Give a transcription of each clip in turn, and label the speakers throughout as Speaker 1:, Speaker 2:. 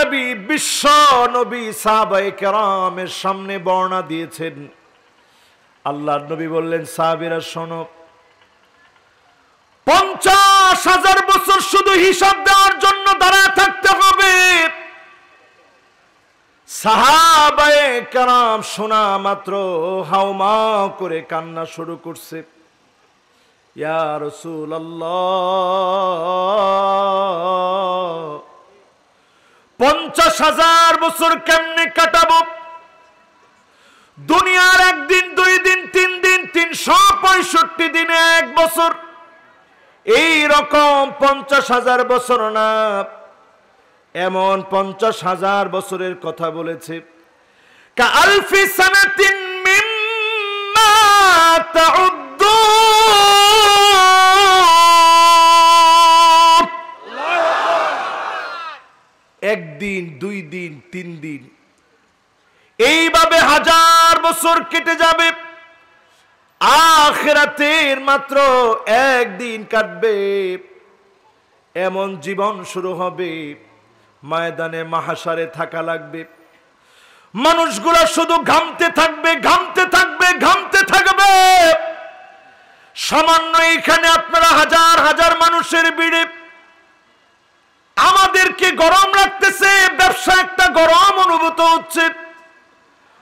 Speaker 1: নবী বিশ্ব নবী সাহাবায়ে কেরামের সামনে বর্ণনা দিয়েছেন। আল্লাহর নবী বললেন, সাহাবীরা শোনো, 50,000 বছর শুধু হিসাব দেওয়ার জন্য দাঁড়ায় থাকতে হবে। সাহাবায়ে কেরাম শোনা মাত্র হাউমাউ করে কান্না শুরু করছে। ইয়া রাসূলুল্লাহ, 50,000 বছর কেমনে কাটাবো? দুনিয়ার একদিন, 2 দিন, 3 দিন, 365 দিনে 1 বছর। এই রকম 50,000 বছর না, এমন 50,000 বছরের কথা বলেছে। কাআলফি সানাতিন মিম্মা তাউদ্দুন। একদিন, 2 দিন, 3 দিন, এইভাবে 1000 বছর কেটে যাবে। আখিরাতের মাত্র 1 দিন কাটবে। এমন জীবন শুরু হবে, ময়দানে মাহশারে থাকা লাগবে। মানুষগুলা শুধু ঘামতে থাকবে, ঘামতে থাকবে, ঘামতে থাকবে। সামান্য এখানে আপনারা হাজার হাজার মানুষের ভিড়ে আমাদেরকে গরম লাগতেছে, ব্যবসা একটা গরম অনুভূত হচ্ছে।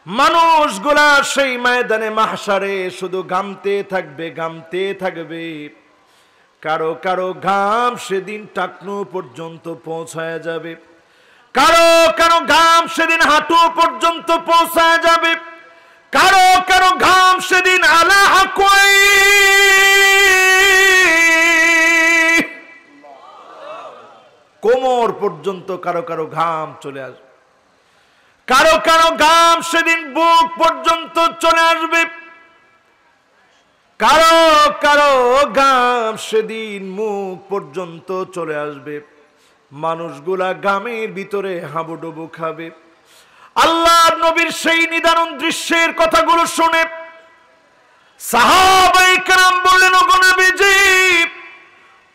Speaker 1: মানুষগুলা সেই ময়দানে মাহশারে শুধু ঘামতে থাকবে, ঘামতে থাকবে। কারো কারো ঘাম সেদিন টাকনু পর্যন্ত পৌঁছায় যাবে, কারো কারো ঘাম সেদিন হাঁটু পর্যন্ত পৌঁছায় যাবে, কারো কারো ঘাম সেদিন আলা হাকুই, কোমর পর্যন্ত কারো কারো ঘাম চলে আসবে, কারো কারো ঘাম সেদিন বুক পর্যন্ত চলে আসবে, কারো কারো ঘাম সেদিন মুখ পর্যন্ত চলে আসবে। মানুষগুলা ঘামের ভিতরে হাবুডুবু খাবে। আল্লাহর নবীর সেই নিদারুণ দৃশ্যের কথাগুলো শুনে সাহাবায়ে কেরাম বললেন, ওগো নবীজি,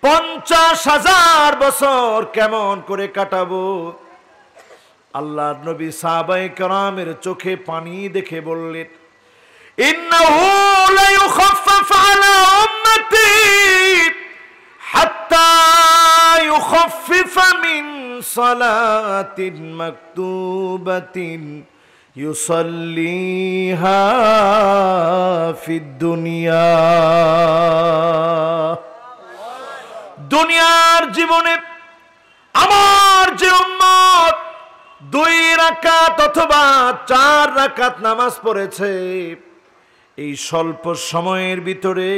Speaker 1: 50,000 বছর কেমন করে কাটাবো? আল্লাহর নবী সাহাবায়ে কেরামের চোখে পানি দেখে বললেন, ইন্নাহু লা ইউখাফফাফ আলা উম্মতি হাত্তা ইউখাফফিফা মিন সালাতিন মাকতুবাতিন ইউসাল্লিহা ফিদ দুনিয়া। দুনিয়ার জীবনে আমার যে উম্মত 2 রাকাত অথবা 4 রাকাত নামাজ পড়েছে, এই স্বল্প সময়ের ভিতরে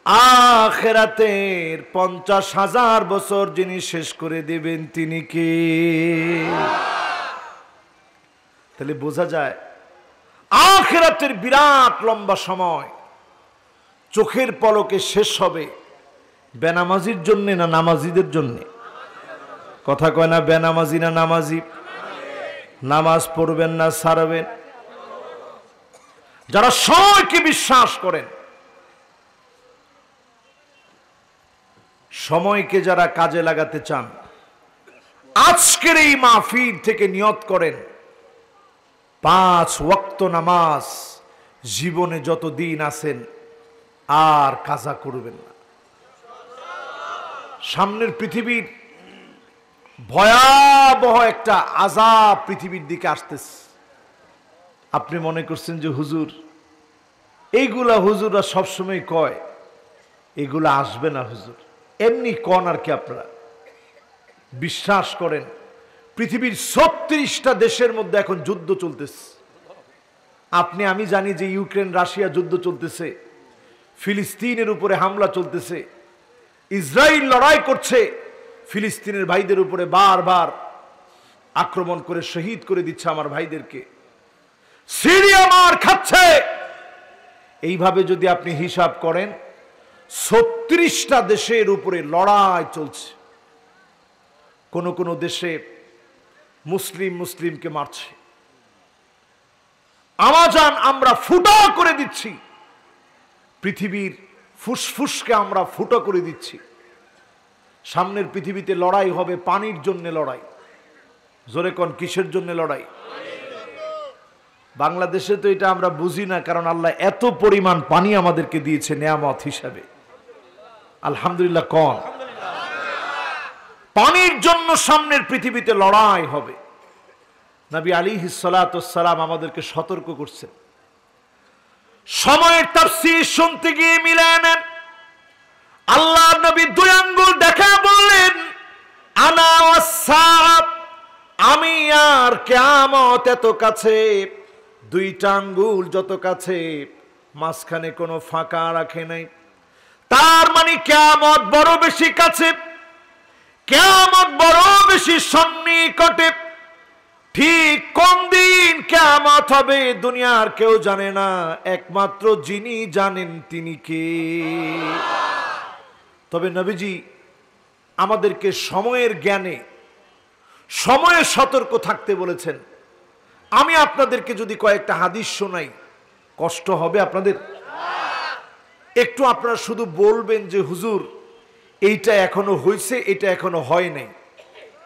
Speaker 1: আখিরাতের 50,000 বছর যিনি শেষ করে দিবেন তিনি কে? তাহলে বোঝা যায় আখিরাতের বিরাট লম্বা সময় চোখের পলকে শেষ হবে। বেনামাজির জন্য না নামাজিদের জন্য? কথা কয় না, বেনামাজি না নামাজি? নামাজ পড়বেন না ছাড়বেন? যারা সময়কে বিশ্বাস করেন, সময়কে যারা কাজে লাগাতে চান, আজকের এই মাহফিল থেকে নিয়ত করেন 5 ওয়াক্ত নামাজ জীবনে যত দিন আছেন আর কাজা করবেন না। সামনের পৃথিবীর ভয়াবহ একটা আযাব পৃথিবীর দিকে আসতেছে। আপনি মনে করছেন যে হুজুর এইগুলা হুজুররা সবসময় কয়, এগুলা আসবে না হুজুর, এমনি কন আর কি। আপনারা বিশ্বাস করেন পৃথিবীর 36টা দেশের মধ্যে এখন যুদ্ধ চলতেছে। আমি জানি যে ইউক্রেন রাশিয়া যুদ্ধ চলতেছে, ফিলিস্তিনের উপরে হামলা চলতেছে, ইসরায়েল লড়াই করছে, ফিলিস্তিনের ভাইদের উপরে বারবার আক্রমণ করে শহীদ করে দিচ্ছে আমার ভাইদেরকে, সিরিয়া মার খাচ্ছে। এইভাবে যদি আপনি হিসাব করেন 36টা দেশের উপরে লড়াই চলছে। কোন কোন দেশে মুসলিমকে মারছে। আমাজান আমরা ফুটা করে দিচ্ছি, পৃথিবীর ফুসফুসকে আমরা ফুটো করে দিচ্ছি। সামনের পৃথিবীতে লড়াই হবে পানির জন্য লড়াই। জোরে কোন কিসের জন্য লড়াই? বাংলাদেশে তো এটা আমরা বুঝি না, কারণ আল্লাহ এত পরিমাণ পানি আমাদেরকে দিয়েছে নেয়ামত হিসাবে। আলহামদুলিল্লাহ কোন? পানির জন্য সামনের পৃথিবীতে লড়াই হবে। নবী আলাইহিস সালাতু ওয়াস সালাম আমাদেরকে সতর্ক করছেন। সময়ের তাফসীর শুনতে গিয়ে মিলায় নেন, আল্লাহ নবী দুই আঙ্গুল দেখা বললেন, আনা ওয়াস-সাআ, আমি আর কিয়ামত এত কাছে। দুইটা আঙ্গুল যত কাছে, মাঝখানে কোনো ফাঁকা রাখে নাই। তার মানে কিয়ামত বড় বেশি কাছে, কিয়ামত বড় বেশি সন্নিকটে। ঠিক কোন দিন কিয়ামত হবে দুনিয়ার কেউ জানে না, একমাত্র যিনি জানেন তিনি কে। তবে নবীজি আমাদেরকে সময়ের জ্ঞানে, সময়ে সতর্ক থাকতে বলেছেন। আমি আপনাদেরকে যদি কয়েকটা হাদিস শোনাই, কষ্ট হবে আপনাদের? একটু আপনারা শুধু বলবেন যে হুজুর এইটা এখনো হয়েছে, এটা এখনো হয় নাই।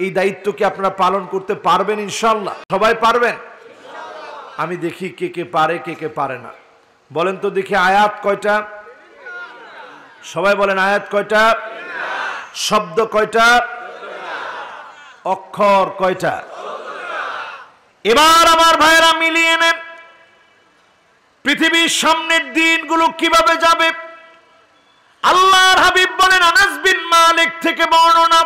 Speaker 1: এই দায়িত্ব কি আপনারা পালন করতে পারবেন? ইনশাআল্লাহ সবাই পারবেন? আমি দেখি কে কে পারে, কে কে পারে না। বলেন তো দেখি, আয়াত কয়টা? সবাই বলেন, আয়াত কয়টা? শব্দ কয়টা? অক্ষর কয়টা? এবার আমার ভাইরা মিলিয়ে নেন, পৃথিবীর সামনের দিনগুলো কিভাবে যাবে। আল্লাহর হাবিব বলেন, আনাস বিন মালিক থেকে বর্ণনা,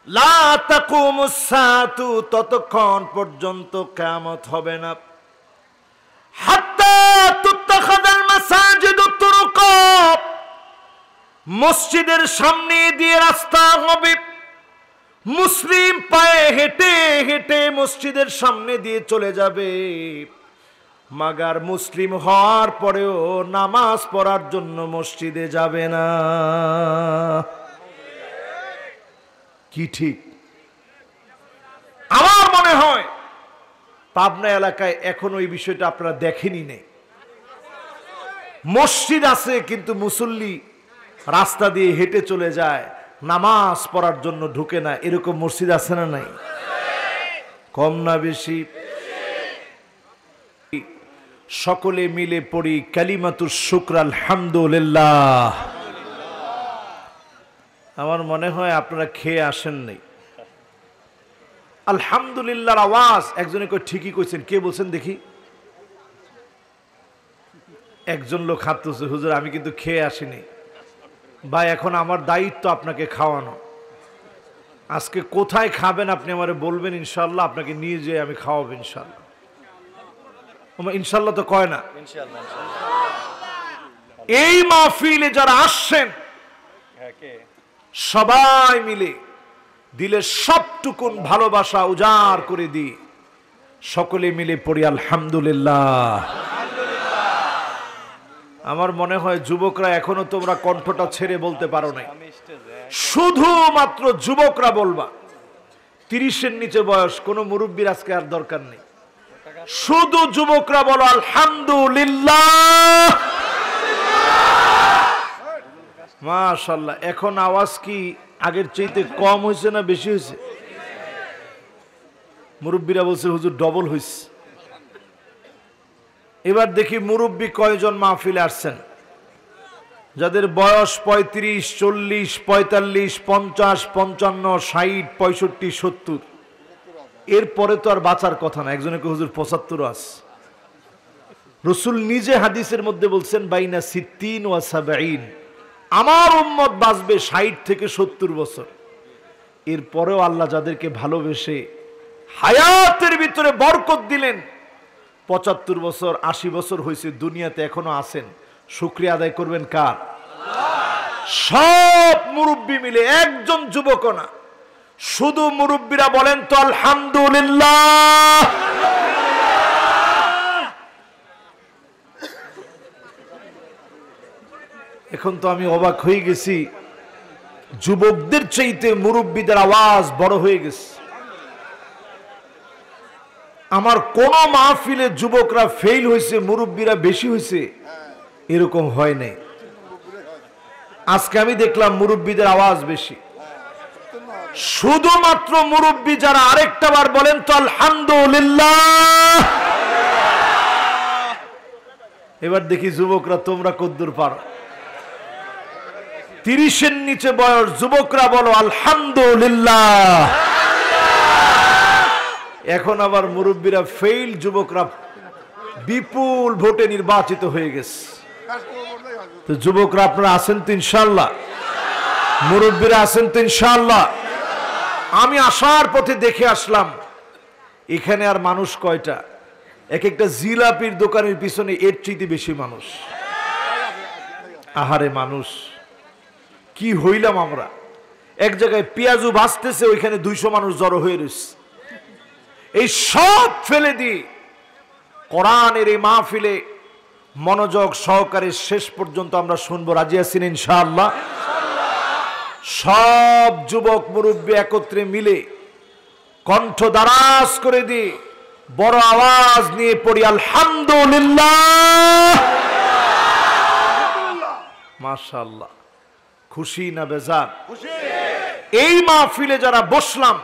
Speaker 1: লা তাকুমুস সাআতু, ততক্ষণ পর্যন্ত কিয়ামত হবে না, হাত্তা তুত্তাখাযাল মাসাজিদু তুরুকা, মসজিদের সামনে দিয়ে রাস্তা হবে। মুসলিম পায়ে হেঁটে হেঁটে মসজিদের সামনে দিয়ে চলে যাবে, মাগার মুসলিম হওয়ার পরেও নামাজ পড়ার জন্য মসজিদে যাবে না। কি ঠিক? আমার মনে হয় পাবনা এলাকায় এখন ওই বিষয়টা আপনারা দেখেনি নেই। মসজিদ আছে কিন্তু মুসল্লি রাস্তা দিয়ে হেঁটে চলে যায়, নামাজ পড়ার জন্য ঢুকে না। এরকম মসজিদ আছে না নাই? কম না বেশি? সকলে মিলে পড়ি কালিমাতুশ শুকর আলহামদুলিল্লাহ। আমার মনে হয় আপনারা খেয়ে আসেন নাই। আলহামদুলিল্লাহর আওয়াজ একজনে কই ঠিকই কইছেন। কে বলছেন দেখি? একজন লোক হাত তুলছে, হুজুর আমি কিন্তু খেয়ে আসিনি। ভাই এখন আমার দায়িত্ব আপনাকে খাওয়ানো। আজকে কোথায় খাবেন আপনি আমারে বলবেন, ইনশাআল্লাহ আপনাকে নিয়ে যেয়ে আমি খাওয়াবো ইনশাআল্লাহ। ইনশাআল্লাহ তো কয় না? এই মাহফিলে যারা আসছেন সবাই মিলে দিলে সবটুকুন ভালোবাসা উজাড় করে দিই, সকলে মিলে পড়ি আলহামদুলিল্লাহ। আমার মনে হয় যুবকরা এখনো তোমরা কণ্ঠটা ছেড়ে বলতে পারো নাই। শুধুমাত্র যুবকরা বলবা, 30-এর নিচে বয়স কোনো মুরব্বীর আজকে আর দরকার নেই। শুধু যুবকরা বলো আলহামদুলিল্লাহ। মাশাআল্লাহ। এখন আওয়াজ কি আগের চাইতে কম হয়েছে না বেশি হয়েছে? মুরব্বীরা বলছে হুজুর ডবল হয়েছে। এবার দেখি মুরব্বী কয়জন মাহফিলে আসছেন, যাদের বয়স 35, 40, 45, 50, 55, 60, 65, 70। এরপরে তো আর বাঁচার কথা না। একজনকে হুজুর 75 আছে। রসুল নিজে হাদিসের মধ্যে বলছেন বাইনা 60 ওয়া 70, আমার উম্মত বাঁচবে 60 থেকে 70 বছর। এরপরেও আল্লাহ যাদেরকে ভালোবেসে হায়াতের ভিতরে বরকত দিলেন, 75 বছর 80 বছর হয়েছে, দুনিয়াতে এখনো আছেন, শুকরিয়া আদায় করবেন কার? সব মুরব্বী মিলে, একজন যুবক না। শুধু মুরব্বীরা বলেন তো আলহামদুলিল্লাহ। এখন তো আমি অবাক হয়ে গেছি, যুবকদের চাইতে মুরব্বীদের আওয়াজ বড় হয়ে গেছে। আমার কোন মাহফিলে যুবকরা ফেল হয়েছে, মুরব্বীরা বেশি হয়েছে এরকম হয় নাই। আজকে আমি দেখলাম মুরব্বীদের আওয়াজ বেশি। শুধুমাত্র মুরব্বী যারা, আরেকটা বার বলেন তো আলহামদুলিল্লাহ। এবার দেখি যুবকরা তোমরা কদ্দুর পারো। 30-এর নিচে বয়স যুবকরা বলো আলহামদুলিল্লাহ। এখন আবার মুরব্বীরা ফেইল, যুবকরা বিপুল ভোটে নির্বাচিত হয়ে গেছে। তো যুবকরা আপনারা আছেন তো ইনশাআল্লাহ? মুরব্বীরা আছেন তো ইনশাআল্লাহ? আমি আসার পথে দেখে আসলাম এখানে আর মানুষ কয়টা, এক একটা জিলাপির দোকানের পিছনে এর চেয়ে বেশি মানুষ। আহারে মানুষ, কি হইলাম আমরা। এক জায়গায় পেঁয়াজু ভাজতেছে, ওইখানে 200 মানুষ জড়ো হয়ে রয়েছে। এই সব ফেলে দিয়ে কোরআনের এই মাহফিলে মনোযোগ সহকারে শেষ পর্যন্ত আমরা শুনবো। রাজি আছেন ইনশাআল্লাহ? সব যুবক মুরব্বী একত্রে মিলে কণ্ঠ দারাজ করে দিয়ে বড় আওয়াজ নিয়ে পড়ি আলহামদুলিল্লাহ। মাশাআল্লাহ। খুশি না বেজার? এই মাহফিলে যারা বসলাম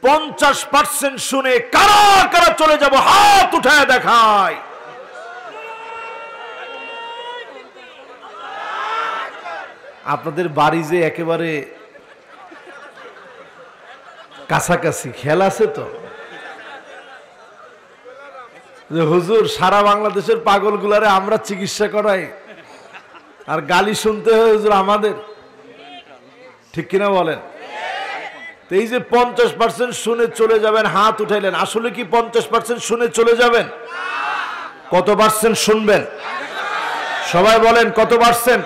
Speaker 1: 50% শুনে কারা কারা চলে যাব হাত উঠায় দেখায়। আপনাদের বাড়ি যে একেবারে কাছাকাছি, খেয়াল আছে তো যে হুজুর সারা বাংলাদেশের পাগলগুলারে আমরা চিকিৎসা করাই আর গালি শুনতে হয় হুজুর আমাদের, ঠিক কিনা বলেন? তো এই যে 50% শুনে চলে যাবেন, হাত উঠাইলেন, আসলে কি 50% শুনে চলে যাবেন? কত পার্সেন্ট শুনবেন? সবাই বলেন কত পার্সেন্ট?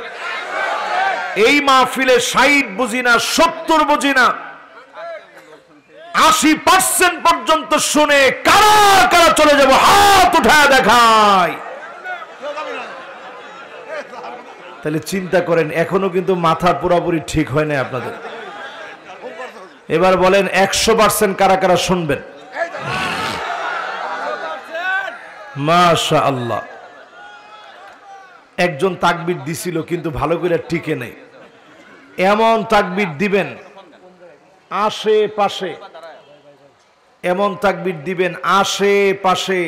Speaker 1: এই মাহফিলে 60 বুঝি না, 70 বুঝি না, 80% পর্যন্ত শুনে কারা কারা চলে যাব হাত উঠায় দেখায়। তাহলে চিন্তা করেন, এখনো কিন্তু মাথা পুরোপুরি ঠিক হয় না আপনাদের। এবার বলেন 100% কারা কারা শুনবেন? মাশাআল্লাহ। একজন তাকবীর দিছিল কিন্তু ভালো করে টিকে নেই। এমন তাকবীর দিবেন আশেপাশে, এমন তাকবীর দিবেন আশেপাশে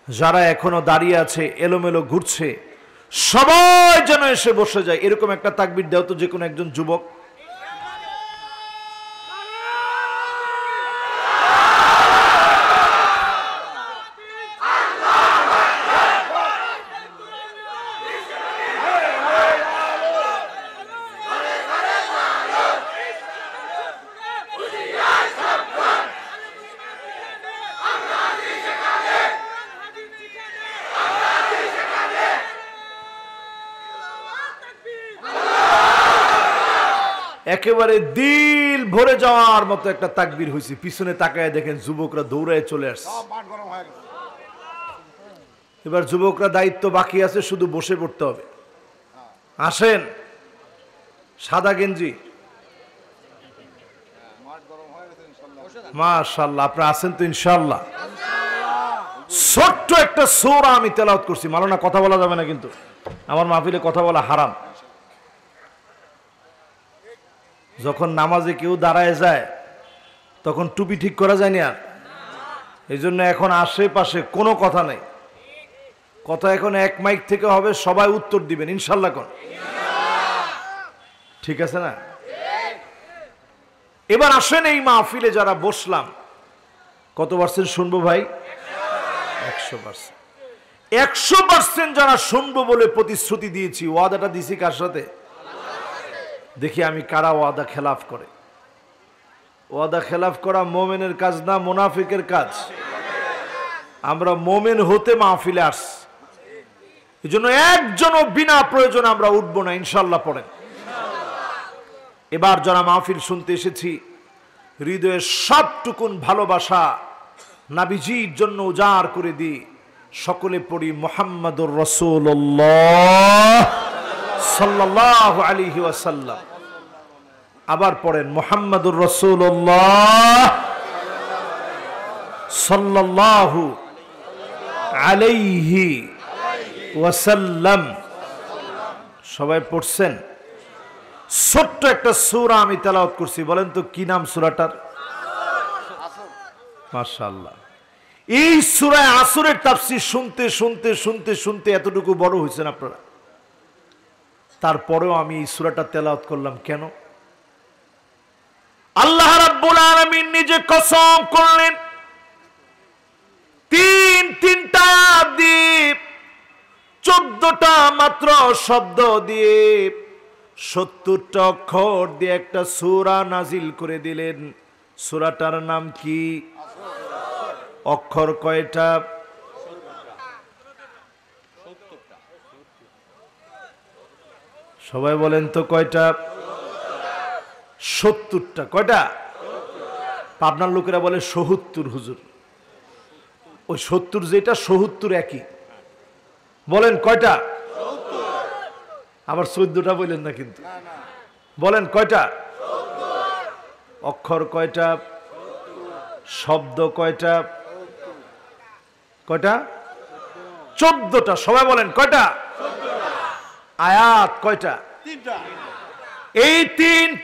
Speaker 1: যারা এখনো দাঁড়িয়ে আছে, এলোমেলো ঘুরছে, সবাই যেন এসে বসে যায়। এরকম একটা তাকবীর দাও তো যে কোনো একজন যুবক। একেবারে দিল ভরে যাওয়ার মতো একটা তাকবীর হয়েছে। পিছনে তাকায় দেখেন যুবকরা দৌড়ায় চলে আসছে। এবার যুবকরা দায়িত্ব বাকি আছে, শুধু বসে পড়তে হবে। আসেন, সাদা গেঞ্জি, মাশাআল্লাহ, আপনারা আছেন তো ইনশাআল্লাহ? ছোট্ট একটা সূরা আমি তেলাওয়াত করছি। মাওলানা কথা বলা যাবে না কিন্তু, আমার মাহফিলে কথা বলা হারাম। যখন নামাজে কেউ দাঁড়ায় যায় তখন টুপি ঠিক করা যায় না, এই জন্য এখন আশেপাশে কোনো কথা নেই। কথা এখন এক মাইক থেকে হবে, সবাই উত্তর দিবেন ইনশাল্লাহ। কোন ঠিক আছে না? এবার আসেন, এই মাহফিলে যারা বসলাম কত পার্সেন্ট শুনবো ভাই? 100%। 100% যারা শুনবো বলে প্রতিশ্রুতি দিয়েছি, ওয়াদাটা দিছি কার সাথে? দেখি আমি কারা ওয়াদা খেলাফ করে। ওয়াদা খেলাফ করা মোমেনের কাজ না, মুনাফিকের কাজ। আমরা মোমেন হতে মাহফিলে আসছি, এই জন্য একজনও বিনা প্রয়োজনে আমরা উঠবো না ইনশাল্লাহ। পড়েন। এবার যারা মাহফিল শুনতে এসেছি, হৃদয়ের সবটুকুন ভালোবাসা নবীজির জন্য উজাড় করে দিই। সকলে পড়ি মুহাম্মাদুর রাসূলুল্লাহ সাল্লাল্লাহু আলাইহি ওয়াসাল্লাম। আবার পড়েন মুহাম্মাদুর রাসূলুল্লাহ সাল্লাল্লাহু আলাইহি ওয়াসাল্লাম। সবাই পড়ছেন? ছোট্ট একটা সূরা আমি তেলাওয়াত করছি, বলেন তো কি নাম সূরাটার? মাশাআল্লাহ। এই সূরা আসরের তাফসীর শুনতে শুনতে শুনতে শুনতে এতটুকু বড় হয়েছেন আপনারা, তারপরেও আমি এই সূরাটা তেলাওয়াত করলাম কেন? আল্লাহ রাব্বুল আলামিন নিজে কসম করলেন, তিনটা দ্বীপ 14টা মাত্র শব্দ দিয়ে 70টা অক্ষর দিয়ে একটা সূরা নাজিল করে দিলেন। সূরাটার নাম কি? অক্ষর কয়টা? সবাই বলেন তো কয়টা? 70টা। কয়টা? পাবনার লোকেরা বলে ৭০ হুজুর, ওই ৭০ যেটা ৭০ একই। বলেন কয়টা? আবার 14টা বলেন না কিন্তু, বলেন কয়টা? অক্ষর কয়টা? শব্দ কয়টা? কয়টা? 14টা। সবাই বলেন কয়টা? আয়াত কয়টা? এই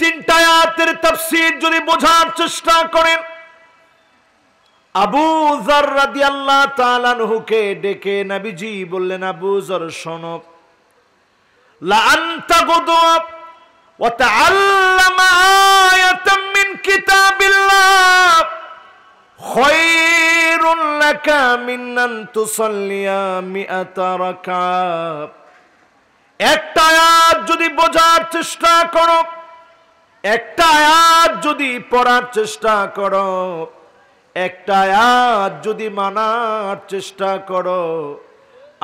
Speaker 1: তিনটা আয়াতের তাফসীর যদি বোঝার চেষ্টা করেন, আবু যর রাদিয়াল্লাহু তাআলা আনহুকে ডেকে নবীজি বললেন, আবু যর শোনো, লা আনতা গুদওয়া ওয়া তাআল্লামা আয়াতাম মিন কিতাবিল্লাহ খায়রুল লাকা মিন আন তুসাল্লিয়া মিআতা রাকাত। একটা আয়াত যদি বোঝার চেষ্টা করো, একটা আয়াত যদি পড়ার চেষ্টা করো, একটা আয়াত যদি মানার চেষ্টা করো,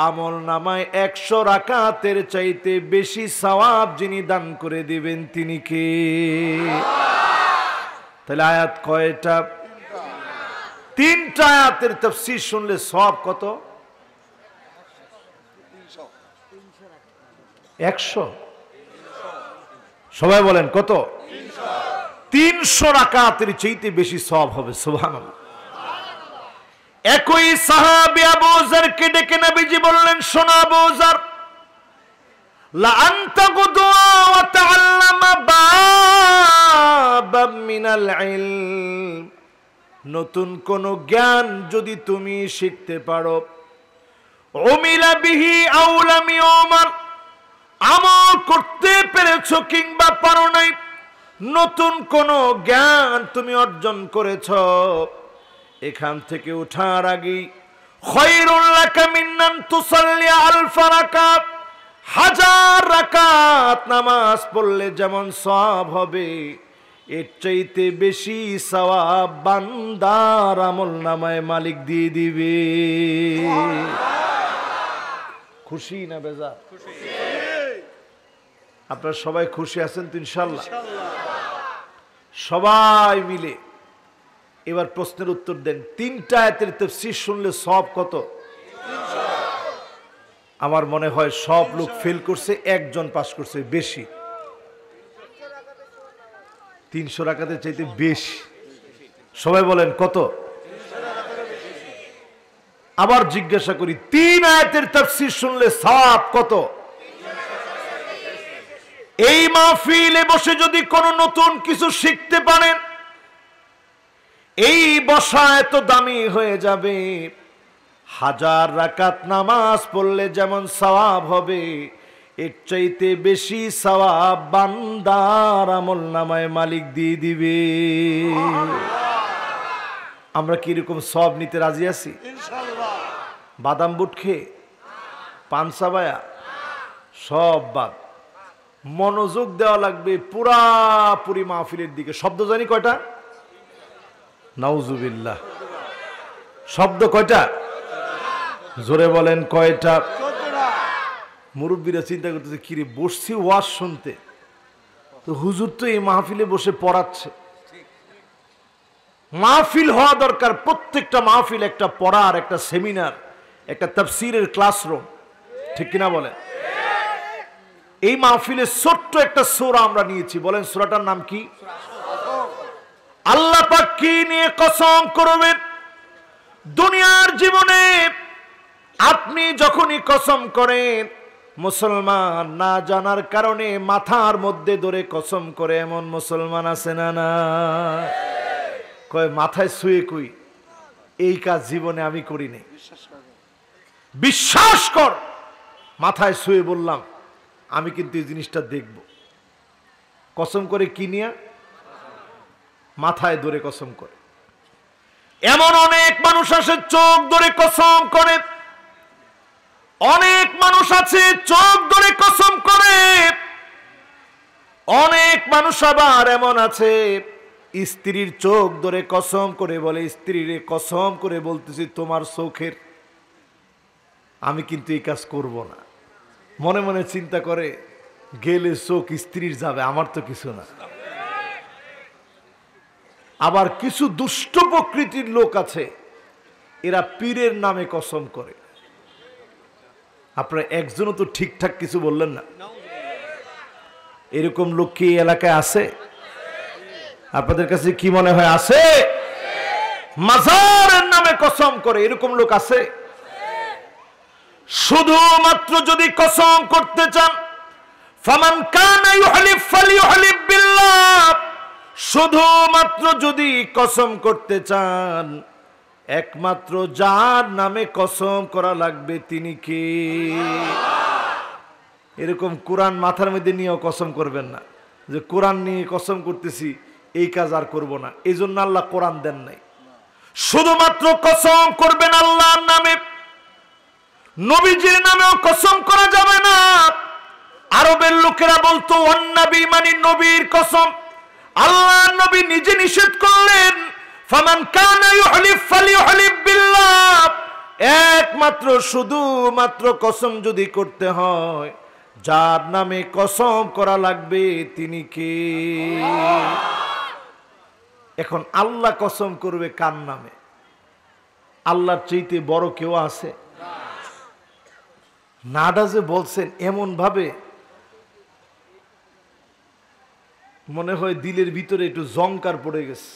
Speaker 1: আমল নামায় 100 রাকাতের চাইতে বেশি সওয়াব যিনি দান করে দিবেন তিনি কে? তাহলে আয়াত কয়টা? তিনটা আয়াতের তাফসীর শুনলে সওয়াব কত? 100। সবাই বলেন কত? 300 রাকাতের চাইতে বেশি সওয়াব হবে। সুবহানাল্লাহ। একই সাহাবী আবু যরকে ডেকে নবীজি বললেন, শোনো আবু যর, লা আনতা গুদওয়া ওয়া তাআল্লামা বাবাম মিনাল ইলম। নতুন কোন জ্ঞান যদি তুমি শিখতে পারো, উমিলা বিহি আও লাম ইউমাল, আমল করতে পেরেছো কিংবা পারো নাই, নতুন কোন জ্ঞান তুমি অর্জন করেছ, এখান থেকে ওঠার আগেই খায়রুল লাকা মিন আন তুসাল্লি আলফ রাকাত, 1000 রাকাত নামাজ পড়লে যেমন সওয়াব হবে, এর চাইতে বেশি সওয়াব বান্দার আমলনামায় মালিক দিয়ে দিবে। খুশি না বেজার? আপনারা সবাই খুশি আছেন তো ইনশাআল্লাহ? সবাই মিলে এবার প্রশ্নের উত্তর দেন। তিনটা আয়াতের তাফসীর শুনলে সওয়াব কত? আমার মনে হয় সব লোক ফেল করছে, একজন পাস করছে বেশি। 300 রাকাতের চাইতে বেশি। সবাই বলেন কত? আবার জিজ্ঞাসা করি, 3 আয়াতের তাফসীর শুনলে সওয়াব কত? এই মাহফিলে বসে যদি কোনো নতুন কিছু শিখতে পারেন, এই বসা এত দামি হয়ে যাবে। 1000 রাকাত নামাজ পড়লে যেমন সওয়াব হবে, এর চাইতে বেশি সওয়াব বান্দার আমলনামায় মালিক দিয়ে দিবে। আমরা কি এরকম সওয়াব নিতে রাজি আছি? ইনশাআল্লাহ। বাদাম বুট খেয়ে, পান সাবায়া সব বাদ, মনোযোগ দেওয়া লাগবে পুরাপুরি মাহফিলের দিকে। শব্দ জানি কয়টা? নাউজুবিল্লাহ। শব্দ কয়টা? জোরে বলেন কয়টা? মুরব্বীরা চিন্তা করতেছে, কিরে বসছি ওয়াজ শুনতে, তো হুজুর তো এই মাহফিলে বসে পড়াচ্ছে। মাহফিল হওয়া দরকার, প্রত্যেকটা মাহফিল একটা পড়ার, একটা সেমিনার, একটা তাফসীরের ক্লাসরুম, ঠিক কিনা বলেন? এই মাহফিলে ছোট্ট একটা সূরা আমরা নিয়েছি, বলেন সূরাটার নাম কি? আল্লাহ পাক কি নিয়ে কসম করবেন? দুনিয়ার জীবনে আপনি যখনই কসম করেন, মুসলমান না জানার কারণে মাথার মধ্যে ধরে কসম করে এমন মুসলমান আছে না? না, কয় মাথায় শুয়ে কই এই কাজ জীবনে আমি করি নাই। বিশ্বাস কর, মাথায় শুয়ে বললাম আমি কিন্তু এই জিনিসটা দেখব। কসম করে কি নিয়া? মাথায় ধরে কসম করে। এমন অনেক মানুষ আছে চোখ ধরে কসম করে, অনেক মানুষ আছে চোখ ধরে কসম করে, অনেক মানুষ আবার এমন আছে স্ত্রীর চোখ ধরে কসম করে বলে, স্ত্রীর কসম করে বলতেছি তোমার চোখের আমি কিন্তু এই কাজ করব না। মনে মনে চিন্তা করে গেলে চোখ স্ত্রীর যাবে, আমার তো কিছু না। আবার কিছু দুষ্ট প্রকৃতির লোক আছে, এরা পীরের নামে কসম করে। আপনারা একজনও তো ঠিকঠাক কিছু বললেন না। এরকম লোক কি এলাকায় আছে? আপনাদের কাছে কি মনে হয় আছে? মাজারের নামে কসম করে এরকম লোক আছে? শুধুমাত্র যদি কসম করতে চান, ফামান কানা ইউহলিফ ফালিইউহলিফ বিল্লাহ, শুধুমাত্র যদি কসম করতে চান, একমাত্র যার নামে কসম করা লাগবে তিনি কে? এরকম কোরআন মাথার মধ্যে নিয়েও কসম করবেন না যে কোরআন নিয়ে কসম করতেছি এই কাজ আর করব না। এই জন্য আল্লাহ কোরআন দেন নাই। শুধুমাত্র কসম করবেন আল্লাহর নামে, নবীজির নামেও কসম করা যাবে না। আরবের লোকেরা বলতো ওয়ান্নাবী মানে নবীর কসম। আল্লাহর নবী নিজে নিষেধ করলেন ফামান কানা ইউহলিফ ফালিইউহলিফ বিল্লাহ, একমাত্র শুধুমাত্র কসম যদি করতে হয়, যার নামে কসম করা লাগবে তিনি কে? এখন আল্লাহ কসম করবে কার নামে? আল্লাহর চাইতে বড় কেউ আছে? নাডা যে বলছেন এমন ভাবে মনে হয় দিলের ভিতরে একটু জংকার পড়ে গেছে।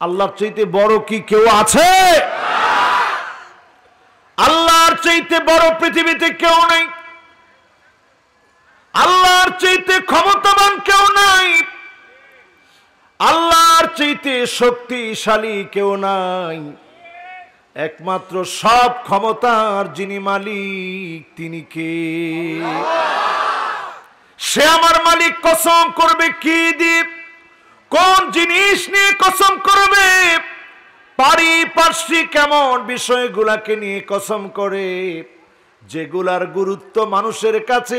Speaker 1: আল্লাহর চাইতে বড় কি কেউ আছে? আল্লাহর চাইতে বড় পৃথিবীতে কেউ নাই। আল্লাহর চাইতে ক্ষমতাবান কেউ নাই। আল্লাহর চাইতে শক্তিশালী কেউ নাই। একমাত্র সব ক্ষমতার যিনি মালিক তিনি কে? সে আমার মালিক। কসম করবে কি দিয়ে? কোন জিনিস নিয়ে কসম করবে? পারিপার্শ্বিক কেমন বিষয়গুলাকে নিয়ে কসম করে যেগুলার গুরুত্ব মানুষের কাছে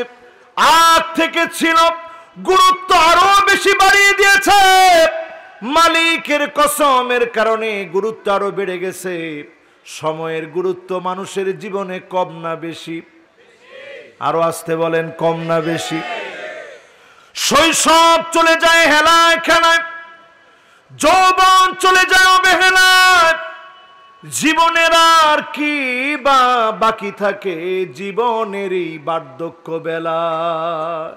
Speaker 1: আগ থেকে ছিল, গুরুত্ব আরো বেশি বাড়িয়ে দিয়েছে। মালিকের কসমের কারণে গুরুত্ব আরো বেড়ে গেছে। সময়ের গুরুত্ব মানুষের জীবনে কম না বেশি? আরো আসতে বলেন, কম না বেশি? শৈশব চলে যায় হেলায় খেলায়, যৌবন চলে যায় অবহেলায়, জীবনের আর কি বা বাকি থাকে জীবনেরই বার্ধক্য বেলায়।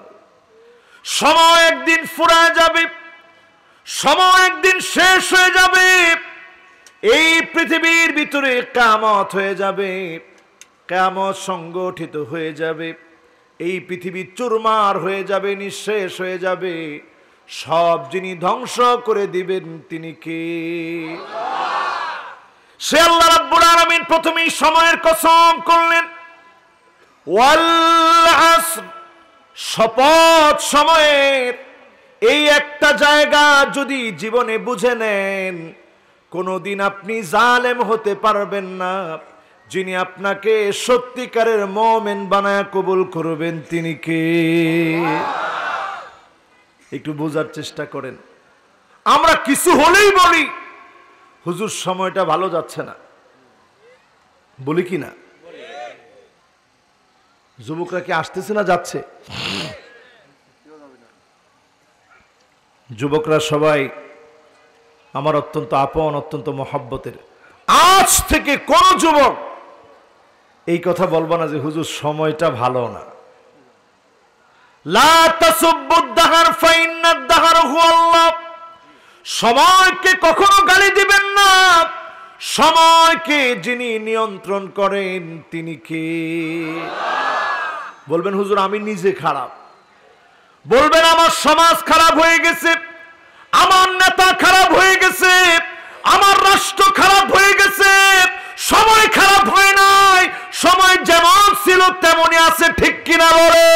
Speaker 1: সময় একদিন ফুরায় যাবে, সময় একদিন শেষ হয়ে যাবে। এই পৃথিবীর ভিতরে কিয়ামত হয়ে যাবে, কিয়ামত সংগঠিত হয়ে যাবে। এই পৃথিবী চুরমার হয়ে যাবে, নিঃশেষ হয়ে যাবে। সব যিনি ধ্বংস করে দিবেন তিনি কে? সে আল্লাহ রাব্বুল আলামিন প্রথমেই সময়ের কসম করলেন। ওয়াল আসর, শপথ সময়ের। এই একটা জায়গা যদি জীবনে বুঝে নেন, কোনোদিন আপনি জালেম হতে পারবেন না। যিনি আপনাকে সত্যিকারের মুমিন বানায় কবুল করবেন তিনি কে? একটু বোঝার চেষ্টা করেন। আমরা কিছু হলেই বলি হুজুর সময়টা ভালো যাচ্ছে না, বলি কি না? যুবকরা কি আসতেছে না যাচ্ছে? যুবকরা সবাই আমার অত্যন্ত আপন, অত্যন্ত মহব্বতের। আজ থেকে কোন যুবক এই কথা বলবো না যে হুজুর সময়টা ভালো না। লা তাসুব্বুদ দাহর ফাইন্নাদ দাহর হুয়াল্লাহ। সময়কে কখনো গালি দিবেন না। সময়কে যিনি নিয়ন্ত্রণ করেন তিনি কে? বলবেন হুজুর আমি নিজে খারাপ, বলবেন আমার সমাজ খারাপ হয়ে গেছে, আমার নেতা খারাপ হয়ে গেছে, আমার রাষ্ট্র খারাপ হয়ে গেছে। সময় খারাপ হয় নাই, সময় যেমন ছিল তেমনই আছে, ঠিক কিনা বলে?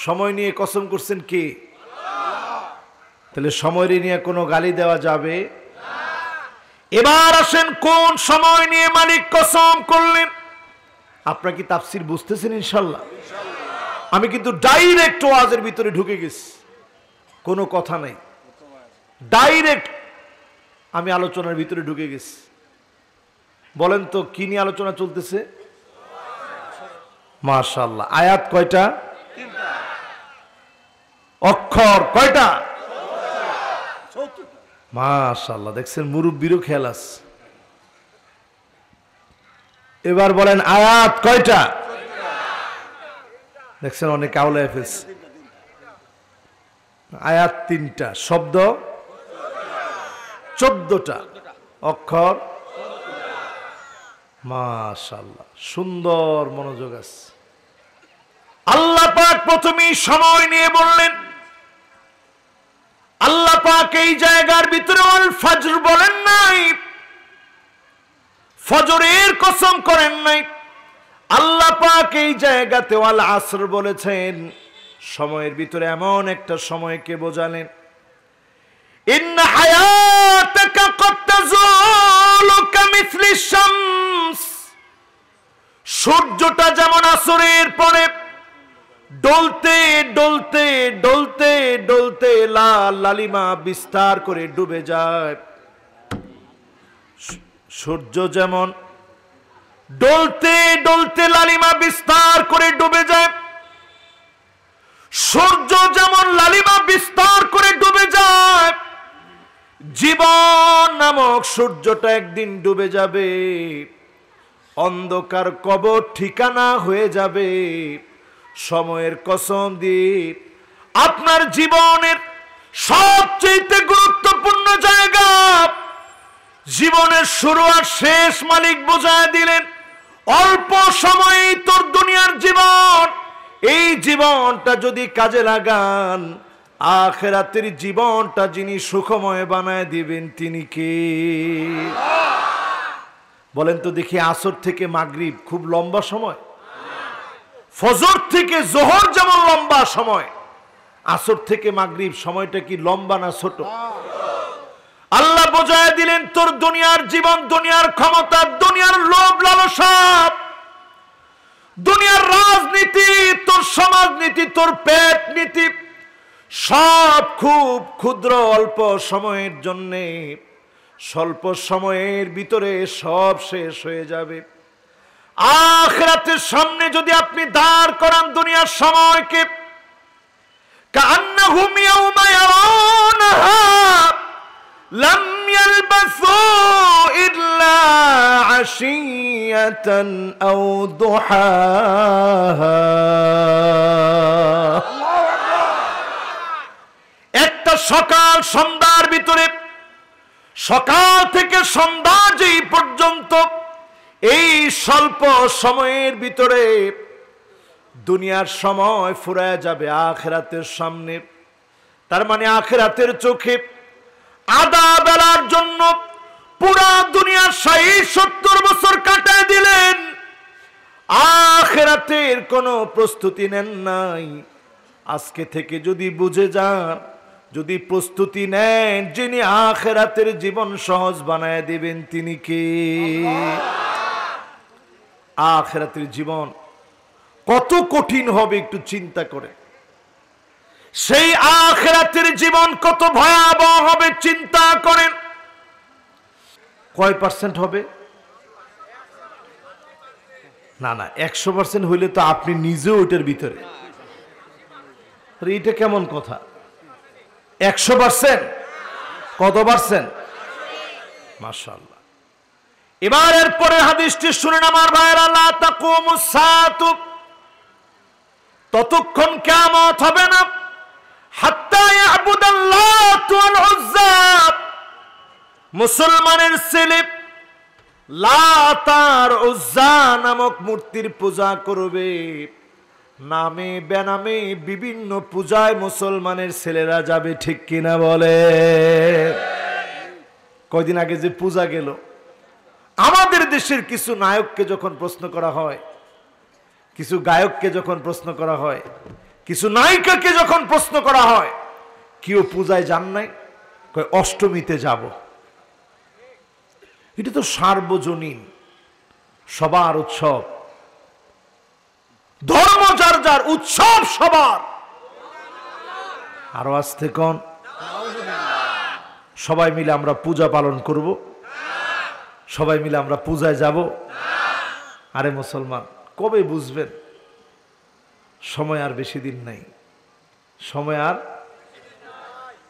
Speaker 1: সময় নিয়ে কসম করছেন কে? তাহলে সময় নিয়ে কোনো গালি দেওয়া যাবে? এবার আসেন কোন সময় নিয়ে মালিক কসম করলেন। আপনারা কি তাফসীর বুঝতেছেন? ইনশাল্লাহ। আমি কিন্তু ডাইরেক্ট ওয়াজের ভিতরে ঢুকে গেছি, কোনো কথা নাই, ডাইরেক্ট আমি আলোচনার ভিতরে ঢুকে গেছি। বলেন তো কি নিয়ে আলোচনা চলতেছে? মাশাআল্লাহ। আয়াত কয়টা? অক্ষর কয়টা? মাশাআল্লাহ। দেখছেন মুরব্বিরও খেয়াল আছে। এবার বলেন আয়াত কয়টা? দেখছেন অনেক আওলায় ফেলছে। আয়াত 3টা, শব্দ 14টা, অক্ষর। মাশাআল্লাহ, সুন্দর মনোযোগ আছে। আল্লাহ পাক প্রথমেই সময় নিয়ে বললেন। আল্লাহ পাক এই জায়গার ভিতরে আল ফজর বলেন নাই, ফজরের কসম করেন নাই। আল্লাহ পাক এই জায়গাতে আল আসর বলেছেন। সময়ের ভিতরে এমন একটা সময়কে বোঝালেন, ইন্না হায়াতাকা ক্বাদ তাযুলু কামিছলি শামস। সূর্যটা যেমন আসরের পরে ডলতে ডলতে ডলতে ডলতে লাল লালিমা বিস্তার করে ডুবে যায়। সূর্য যেমন ডলতে ডলতে লালিমা বিস্তার করে ডুবে যায়, সূর্য যেমন লালিমা বিস্তার করে ডুবে যায়, জীবন নামক সূর্যটা একদিন ডুবে যাবে, অন্ধকার কবর ঠিকানা হয়ে যাবে। সময়ের কসম দিয়ে আপনার জীবনের সবচেয়ে গুরুত্বপূর্ণ জায়গা, জীবনের শুরু আর শেষ মালিক বোঝায় দিলেন। অল্প সময়ে তোর দুনিয়ার জীবন, এই জীবনটা যদি কাজে লাগান, আখিরাতের জীবনটা যিনি সুখময় বানায় দিবেন তিনি কে? বলেন তো দেখি। আসর থেকে মাগরিব খুব লম্বা সময়, ফজর থেকে জোহর যেমন লম্বা সময়, আসর থেকে মাগরিব সময়টা কি লম্বা না ছোট? আল্লাহ বোঝায় দিলেন তোর দুনিয়ার জীবন, দুনিয়ার ক্ষমতা, দুনিয়ার লোভ লালসা, দুনিয়ার রাজনীতি, তোর সমাজনীতি, তোর পেট নীতি, সব খুব ক্ষুদ্র অল্প সময়ের জন্যে, স্বল্প সময়ের ভিতরে সব শেষ হয়ে যাবে। আখিরাতের সামনে যদি আপনি দাঁড় করান দুনিয়ার সময়কে, কান্নাহুম ইয়াওমা ইয়ারাউনাহা লাম ইয়ালবাসু ইল্লা আশিয়াতান আও দুহাহা। একটা সকাল সন্ধ্যার ভিতরে, সকাল থেকে সন্ধ্যা যেই পর্যন্ত, এই স্বল্প সময়ের ভিতরে দুনিয়ার সময় ফুরায় যাবে আখিরাতের সামনে। তার মানে আখিরাতের চোখে আধা বেলার জন্য পুরা দুনিয়ার 60-70 বছর কাটায় দিলেন, আখিরাতের কোনো প্রস্তুতি নেন নাই। আজকে থেকে যদি বুঝে যান, যদি প্রস্তুতি নেন, যিনি আখিরাতের জীবন সহজ বানায় দিবেন তিনি কে? আখিরাতের জীবন কত কঠিন হবে একটু চিন্তা করে। সেই আখিরাতের জীবন কত ভয়াবহ হবে চিন্তা করেন। কয় পার্সেন্ট হবে? না না, 100% হইলে তো আপনি নিজেও ওইটার ভিতরে। এটা কেমন কথা? 100%? কত পার্সেন্ট? মাশাআল্লাহ। এবার এরপরে হাদিসটি শুনেন আমার ভাইরা, লা তাকুমুস সাআতু, ততক্ষণ কিয়ামত হবে না, হাত্তা ইয়াবুদাল্লাহু ওয়াল উজ্জা, মুসলমানের ছেলে লাত আর উজ্জা নামক মূর্তির পূজা করবে। নামে বেনামে বিভিন্ন পূজায় মুসলমানের ছেলেরা যাবে, ঠিক কিনা বলে? কয়দিন আগে যে পূজা গেল, আমাদের দেশের কিছু নায়ককে যখন প্রশ্ন করা হয়, কিছু গায়ককে যখন প্রশ্ন করা হয়, কিছু নায়িকাকে যখন প্রশ্ন করা হয়, কেউ পূজায় যান নাই, কয় অষ্টমীতে যাব। এটা তো সার্বজনীন, সবার উৎসব, ধর্ম যার যার, উৎসব সবার। আরো আসতে কোন সবাই মিলে আমরা পূজা পালন করব, সবাই মিলে আমরা পূজায় যাব। আরে মুসলমান, কবে বুঝবেন? সময় আর বেশি দিন নাই, সময় আর,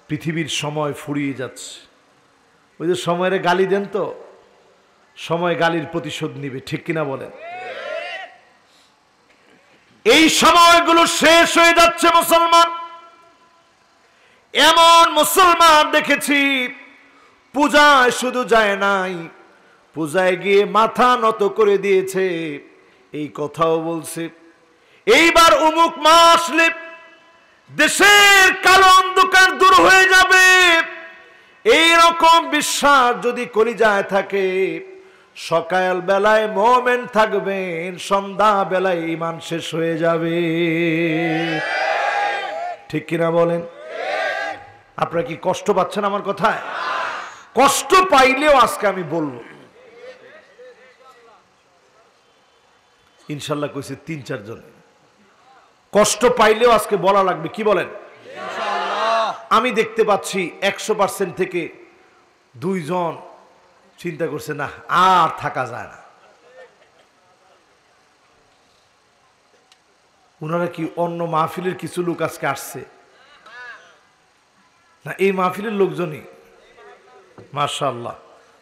Speaker 1: পৃথিবীর সময় ফুরিয়ে যাচ্ছে। ওই যে সময়ের গালি দেন তো, সময় গালির প্রতিশোধ নিবে, ঠিক কিনা বলেন? এই সময়গুলো শেষ হয়ে যাচ্ছে মুসলমান। এমন মুসলমান দেখেছি পূজায় শুধু যায় নাই, পূজায় গিয়ে মাথা নত করে দিয়েছে। এই কথাও বলছে এইবার অমুক মাস আসলে দেশের কালো অন্ধকার দূর হয়ে যাবে। এই রকম বিশ্বাস যদি কলিজায় থাকে, সকাল বেলায় মোমেন থাকবেন, সন্ধ্যা বেলায় ঈমান শেষ হয়ে যাবে, ঠিক কিনা বলেন? আপনারা কি কষ্ট পাচ্ছেন আমার কথায়? কষ্ট পাইলেও আজকে আমি বলবো, ইনশাল্লাহ কইছে 3-4 জন, কষ্ট পাইলেও আজকে বলা লাগবে, কি বলেন? আমি দেখতে পাচ্ছি 100% থেকে 2 জন চিন্তা করছে না আর থাকা যায় না। ওনারা কি অন্য মাহফিলের কিছু লোক আজকে আসছে না এই মাহফিলের লোকজনই? মাশাআল্লাহ।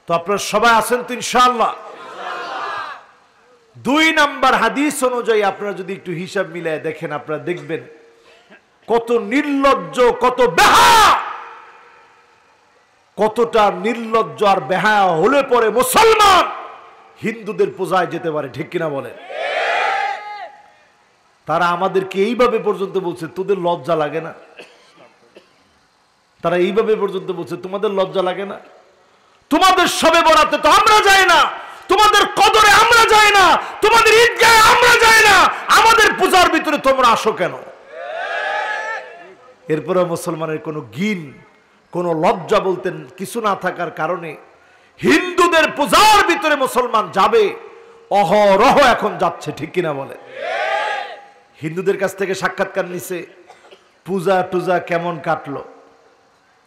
Speaker 1: তো আপনারা সবাই আছেন তো ইনশাআল্লাহ? 2 নাম্বার হাদিস অনুযায়ী আপনারা যদি একটু হিসাব মিলায় দেখেন, আপনারা দেখবেন কত নির্লজ্জ, কত বেহায়া, কতটা নির্লজ্জ আর বেহায়া হলে পরে মুসলমান হিন্দুদের পূজায় যেতে পারে, ঠিক কিনা বলেন? তারা আমাদেরকে এইভাবে পর্যন্ত বলছে, তোদের লজ্জা লাগে না? তারা এইভাবে পর্যন্ত বলছে, তোমাদের লজ্জা লাগে না? তোমাদের শবে বরাতে তো আমরা যাই না, তোমাদের কদরে আমরা যাই না, তোমাদের ঈদগাহে আমরা যাই না, আমাদের পূজার ভিতরে তোমরা আসো কেন? এরপরে মুসলমানের কোনো গিন, কোনো লজ্জা বলতেন কিছু না থাকার কারণে হিন্দুদের পূজার ভিতরে মুসলমান যাবে, অহরহ এখন যাচ্ছে, ঠিক কিনা বলে? হিন্দুদের কাছ থেকে সাক্ষাৎকার নিছে, পূজা টুজা কেমন কাটলো?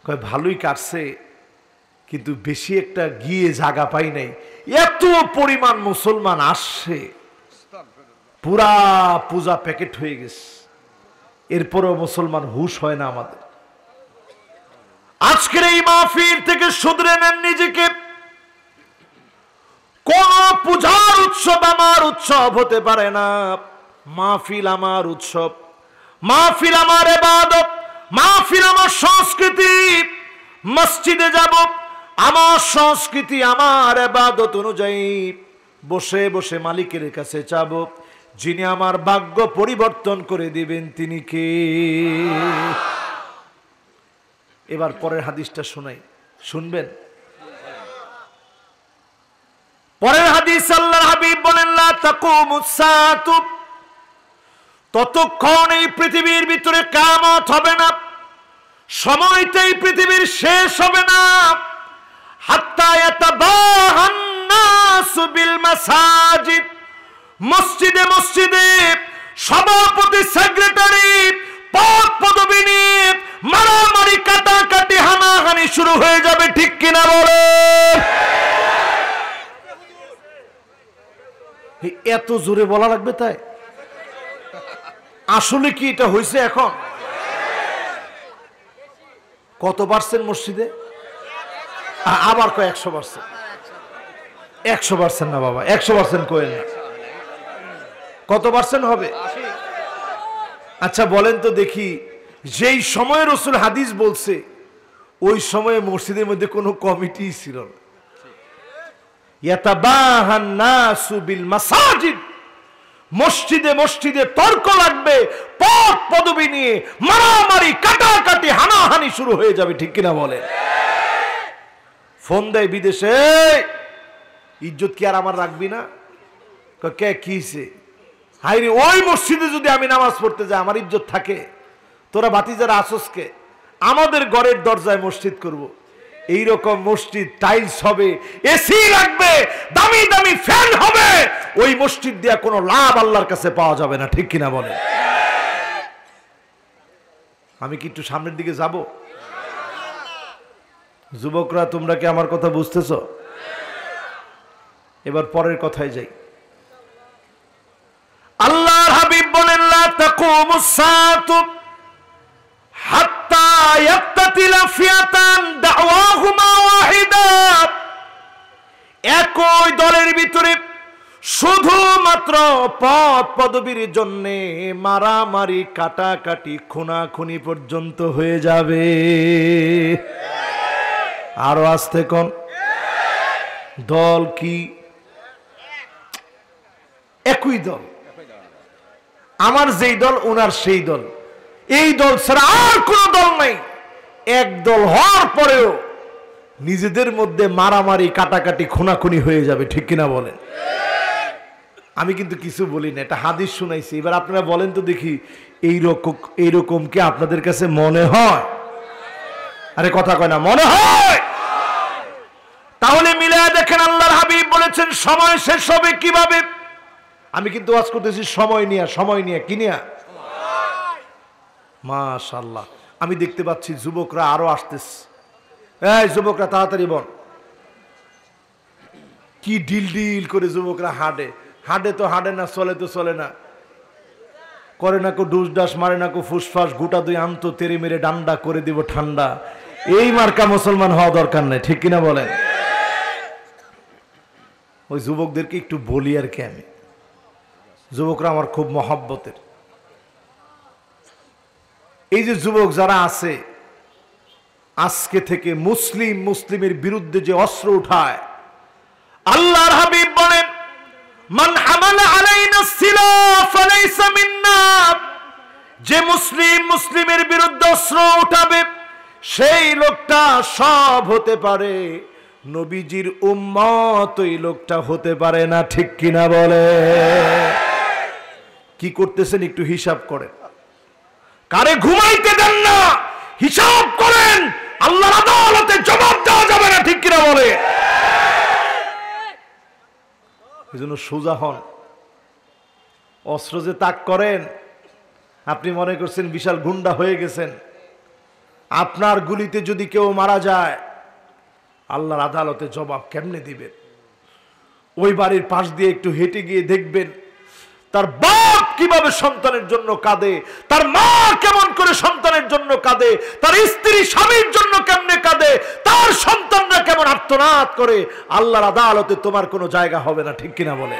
Speaker 1: কয় ভালোই কাটছে, কিন্তু বেশি একটা গিয়ে জায়গা পাই নাই। এত পরিমাণ মুসলমান আসছে, পুরা পূজা প্যাকেট হয়ে গেছে, এরপরেও মুসলমান হুশ হয় না আমাদের। আজকের এই মাহফিল থেকে শুধরে নেন নিজেকে। কোন পূজার উৎসব আমার উৎসব হতে পারে না। মাহফিল আমার উৎসব, মাহফিল আমার ইবাদত, মাহফিল আমার সংস্কৃতি। মসজিদে যাব, আমার সংস্কৃতি আমার ইবাদত অনুযায়ী বসে বসে মালিকের কাছে চাবো, যিনি আমার ভাগ্য পরিবর্তন করে দিবেন তিনি কে? এবার পরের হাদিসটা শোনাই, শুনবেন? পরের হাদিস আল্লাহর হাবিব বলেন, লা তাকুমুস সাআতু, ততক্ষণ এই পৃথিবীর ভিতরে কিয়ামত হবে না, সময়টাই পৃথিবীর শেষ হবে না, হাত্তা ইয়াতাবাহান নাসু বিল মাসাজিদ, মসজিদে মসজিদে সভাপতি, সেক্রেটারি, পদ পদবি নিয়ে মারামারি, কাটাকাটি, হানাহানি শুরু হয়ে যাবে, ঠিক কিনা বলে? এত জোরে বলা লাগবে তাই? আসলে কি এটা হয়েছে? এখন কত পার্সেন্ট মসজিদে? আবার কয় 100%। 100% না বাবা, 100% কয়েন না। কত পার্সেন্ট হবে? আচ্ছা বলেন তো দেখি, যেই সময় রাসূল হাদিস বলছে ওই সময়ে মসজিদের মধ্যে কোনো কমিটি ছিল না, ইয়াতাবাহান নাসু বিল মাসাজিদ, মসজিদে মসজিদে তর্ক লাগবে, পদ পদবি নিয়ে মারামারি কাটাকাটি হানাহানি শুরু হয়ে যাবে, ঠিক কিনা বলে? ফোন দেয় বিদেশে, ইজ্জত কি আর আমার রাখবি না? কে কিছে? হাইরে ওই মসজিদে যদি আমি নামাজ পড়তে যাই আমার ইজ্জত থাকে? তোরা ভাতিজারা আসসকে, আমাদের ঘরের দরজায় মসজিদ করব। এইরকম মসজিদ টাইলস হবে, এসি লাগবে, দামি দামি ফ্যান হবে, ওই মসজিদ দিয়ে কোনো লাভ আল্লাহর কাছে পাওয়া যাবে না, ঠিক কিনা বলে? আমি কি একটু সামনের দিকে যাব? যুবকরা তোমরা কি আমার কথা বুঝতেছ? এবার পরের কথায় যাই। আল্লাহর হাবিব বলেন লা তাকুমুস সাআতু হাত্তা ইয়াক্তাতিলা ফিয়াতান দাওয়াহুমা ওয়াহিদা, একই দলের ভিতরে শুধুমাত্র পদ পদবীর জন্য মারামারি কাটাকাটি খুনাখুনি পর্যন্ত হয়ে যাবে। আরো আসতে কোন দল কি? একই দল, আমার যেই দল ওনার সেই দল, এই দল ছাড়া আর কোন দল নাই। এক দল হওয়ার পরেও নিজেদের মধ্যে মারামারি কাটাকাটি খুনাখুনি হয়ে যাবে, ঠিক কিনা বলেন? আমি কিন্তু কিছু বলি না, এটা হাদিস শুনাইছি। এবার আপনারা বলেন তো দেখি, এইরকম কি আপনাদের কাছে মনে হয়? আরে কথা কয় না, মনে হয়? তাহলে মিলায়া দেখেন, আল্লাহর হাবিব বলেছেন সময় শেষ হবে কিভাবে। আমি কিন্তু ওয়াজ করতেছি সময় নিয়ে কি নিয়া? মাশাআল্লাহ, আমি দেখতে পাচ্ছি যুবকরা আরো আসতেছে। এই যুবকরা তাড়াতাড়ি বল, কি ডিল ডিল করে যুবকরা হাঁটে তো হাঁটে না, চলে তো চলে না, করে না কো ডুস ডাস, মারে না কো ফুসফাস, গোটা দুই আমতো তেরে মেরে ডান্ডা করে দিব ঠান্ডা। এই মার্কা মুসলমান হওয়া দরকার নেই, ঠিক কিনা বলেন? ওই যুবকদেরকে একটু বলি আর কি, আমি যুবকরা আমার খুব মহব্বতের। এই যে যুবক যারা আছে, আজকে থেকে মুসলিমের বিরুদ্ধে যে অস্ত্র উঠায়, আল্লাহর হাবিব বলেন মান হামালা আলাইনা সিলাহ ফালাইসা মিন্না, যে মুসলিমের বিরুদ্ধে অস্ত্র উঠাবে সেই লোকটা সব হতে পারে, নবীজির উম্মত ওই লোকটা হতে পারে না, ঠিক কিনা বলে? কি করতেছেন একটু হিসাব করেন। কারে ঘুমাইতে দেন না, হিসাব করেন, আল্লাহর আদালতে জবাব দেওয়া যাবে না, ঠিক কিনা বলে? এজন্য সোজা হন। অস্ত্র যে তাক করেন, আপনি মনে করছেন বিশাল গুন্ডা হয়ে গেছেন। আপনার গুলিতে যদি কেউ মারা যায়, আল্লাহর আদালতে জবাব কেমনে দিবেন? ওই বাড়ির পাশ দিয়ে একটু হেঁটে গিয়ে দেখবেন তার বাপ কিভাবে সন্তানের জন্য কাঁদে, তার মা কেমন করে সন্তানের জন্য কাঁদে, তার স্ত্রী স্বামীর জন্য কেমনে কাঁদে, তার সন্তানরা কেমন আর্তনাদ করে। আল্লাহর আদালতে তোমার কোনো জায়গা হবে না, ঠিক কিনা বলে?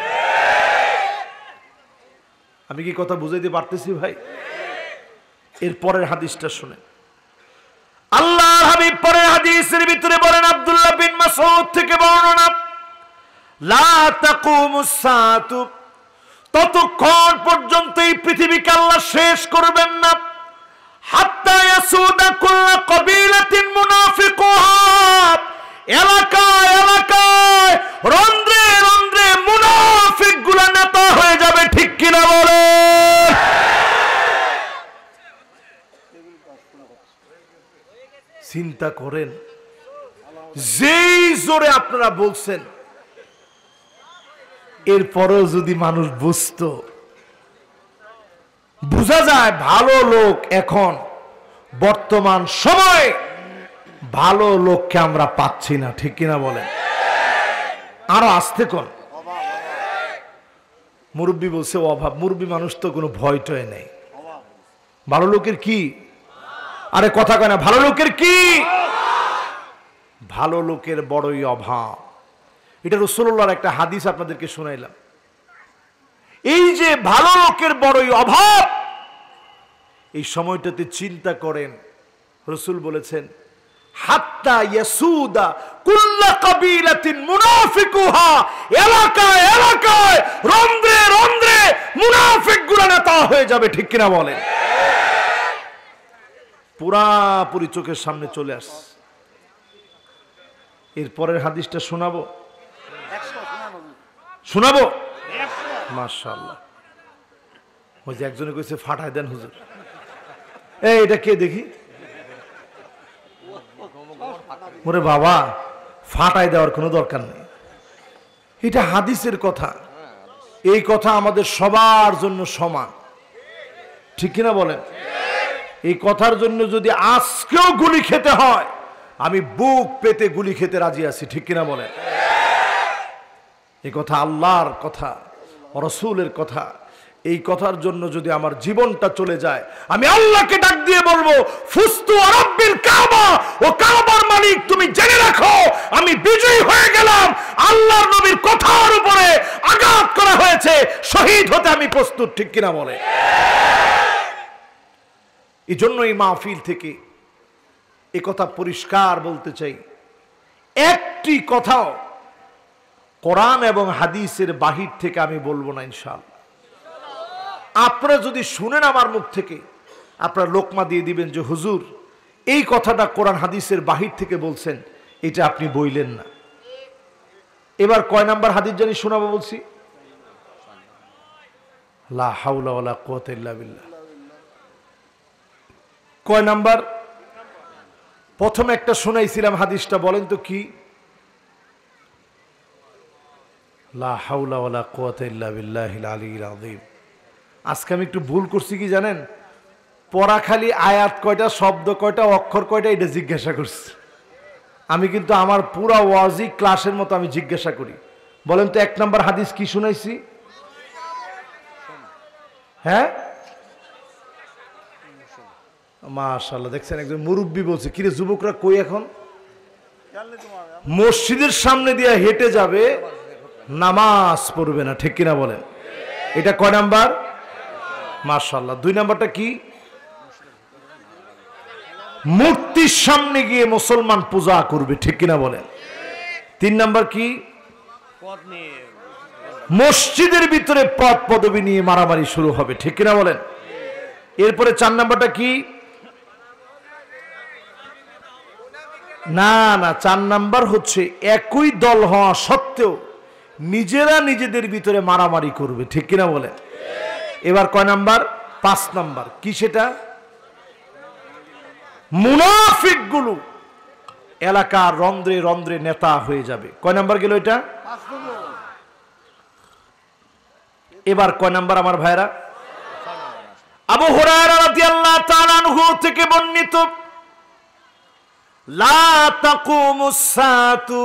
Speaker 1: আমি কি কথা বুঝাইতে পারতেছি ভাই? এর পরের হাদিসটা শুনে আল্লাহর হাবিব পরের হাদিসের ভিতরে বলেন, আব্দুল্লাহ বিন মাসউদ থেকে বর্ণনা, লা তাকুমুস সাআতু, ততক্ষণ পর্যন্ত এই পৃথিবীকে আল্লাহ শেষ করবেন না, হাত্তা ইয়াসুদা কুল্লা কবিলাতিন মুনাফিকুহা, এলাকায় এলাকায় রন্ধ্রে রন্ধ্রে মুনাফিকগুলা নেতা হয়ে যাবে, ঠিক কিনা বলে? চিন্তা করেন, যেই জোরে আপনারা বলছেন, এরপরেও যদি মানুষ বুঝতো, বোঝা যায় ভালো লোক এখন বর্তমান সময়ে ভালো লোককে আমরা পাচ্ছি না, ঠিক কিনা বলেন? আরো আসতে কোন মুরব্বী বলছে অভাব। মুরব্বী মানুষ তো কোনো ভয় টয় নেই। ভালো লোকের কি? আরে কথা কয় না, ভালো লোকের কি? ভালো লোকের বড়ই অভাব। এটা রাসূলুল্লাহর একটা হাদিস আপনাদেরকে শোনাইলাম। এই যে ভালো লোকের বড়ই অভাব, এই সময়টাতে চিন্তা করেন, রাসূল বলেছেন হাত্তা ইয়াসুদা কুল্লা কাবিলাতিন মুনাফিকুহা, এলাকায় এলাকায় রন্ধ্রে রন্ধ্রে মুনাফিকগুলো নেতা হয়ে যাবে, ঠিক কিনা বলেন? পুরাপুরি চোখের সামনে চলে আসছে। এরপরের হাদিসটা শোনাবো, শোনাবো মাশাআল্লাহ। ওই যে একজনে কইছে ফাটায় দেন হুজুর, এই এটা কে দেখি? ওরে বাবা, ফাটায় দেওয়ার কোনো দরকার নেই, এটা হাদিসের কথা। এই কথা আমাদের সবার জন্য সমান, ঠিক কিনা বলেন? এই কথার জন্য যদি আজকেও গুলি খেতে হয়, আমি বুক পেতে গুলি খেতে রাজি আছি, ঠিক কিনা বলেন? এই কথা আল্লাহর কথা, রাসূলের কথা। এই কথার জন্য যদি আমার জীবনটা চলে যায়, আমি আল্লাহকে ডাক দিয়ে বলবো, ফুস্তু রাব্বিল কাবা, ও কাবার মালিক তুমি জেনে রাখো আমি বিজয়ী হয়ে গেলাম। আল্লাহর নবীর কথার উপরে আঘাত করা হয়েছে, শহীদ হতে আমি প্রস্তুত, ঠিক কিনা বলে? এই জন্য এই মাহফিল থেকে এই কথা পরিষ্কার বলতে চাই, একটি কথাও কোরআন এবং হাদিসের বাহির থেকে আমি বলবো না ইনশাআল্লাহ। আপনারা যদি শুনেন আমার মুখ থেকে, আপনারা লোকমা দিয়ে দিবেন যে হুজুর এই কথাটা কোরআন হাদিসের বাহির থেকে বলছেন, এটা আপনি বইলেন না। এবার কয় নাম্বার হাদিস জানি শোনাবো বলছি? লা হাওলা ওয়ালা কুওয়াতা ইল্লা বিল্লাহ। কয় নাম্বার? প্রথমে একটা শোনাইছিলাম, হাদিসটা বলেন তো কি? লা হাওলা ওয়ালা কুওয়াতা ইল্লা বিল্লাহিল আলিয়্যিল আযীম। আজকে আমি একটু ভুল করছি কি জানেন? পড়া খালি আয়াত কয়টা, শব্দ কয়টা, অক্ষর কয়টা এটা জিজ্ঞাসা করছি। আমি কিন্তু আমার পুরা ওয়াজি ক্লাসের মতো আমি জিজ্ঞাসা করি। বলেন তো 1 নম্বর হাদিস কি শুনাইছি? হ্যাঁ মাশাআল্লাহ, দেখছেন একজন মুরব্বী বলছে, কিরে যুবকরা কই এখন? মসজিদের সামনে দিয়ে হেঁটে যাবে, নামাজ পড়বে না, ঠিক কিনা বলেন? এটা কয় নাম্বার? মাশাআল্লাহ। 2 নাম্বারটা কি? মূর্তির সামনে গিয়ে মুসলমান পূজা করবে, ঠিক কিনা বলেন? 3 নাম্বার কি? মসজিদের ভিতরে পদ পদবি নিয়ে মারামারি শুরু হবে, ঠিক কিনা বলেন? এরপরে 4 নাম্বারটা কি? না না, 4 নাম্বার হচ্ছে একই দল হওয়া সত্ত্বেও নিজেরা নিজেদের ভিতরে মারামারি করবে, ঠিক কিনা বলেন? এবার কয় নাম্বার? 5 নাম্বার কি সেটা? মুনাফিকগুলো এলাকার রন্ধ্রে রন্ধ্রে নেতা হয়ে যাবে। কয় নাম্বার গেল এটা? এবার কয় নাম্বার আমার ভাইরা? আবু হুরায়রা রাদিয়াল্লাহু তাআলা আনহু থেকে বর্ণিত, লা তাকুমুস সাআতু,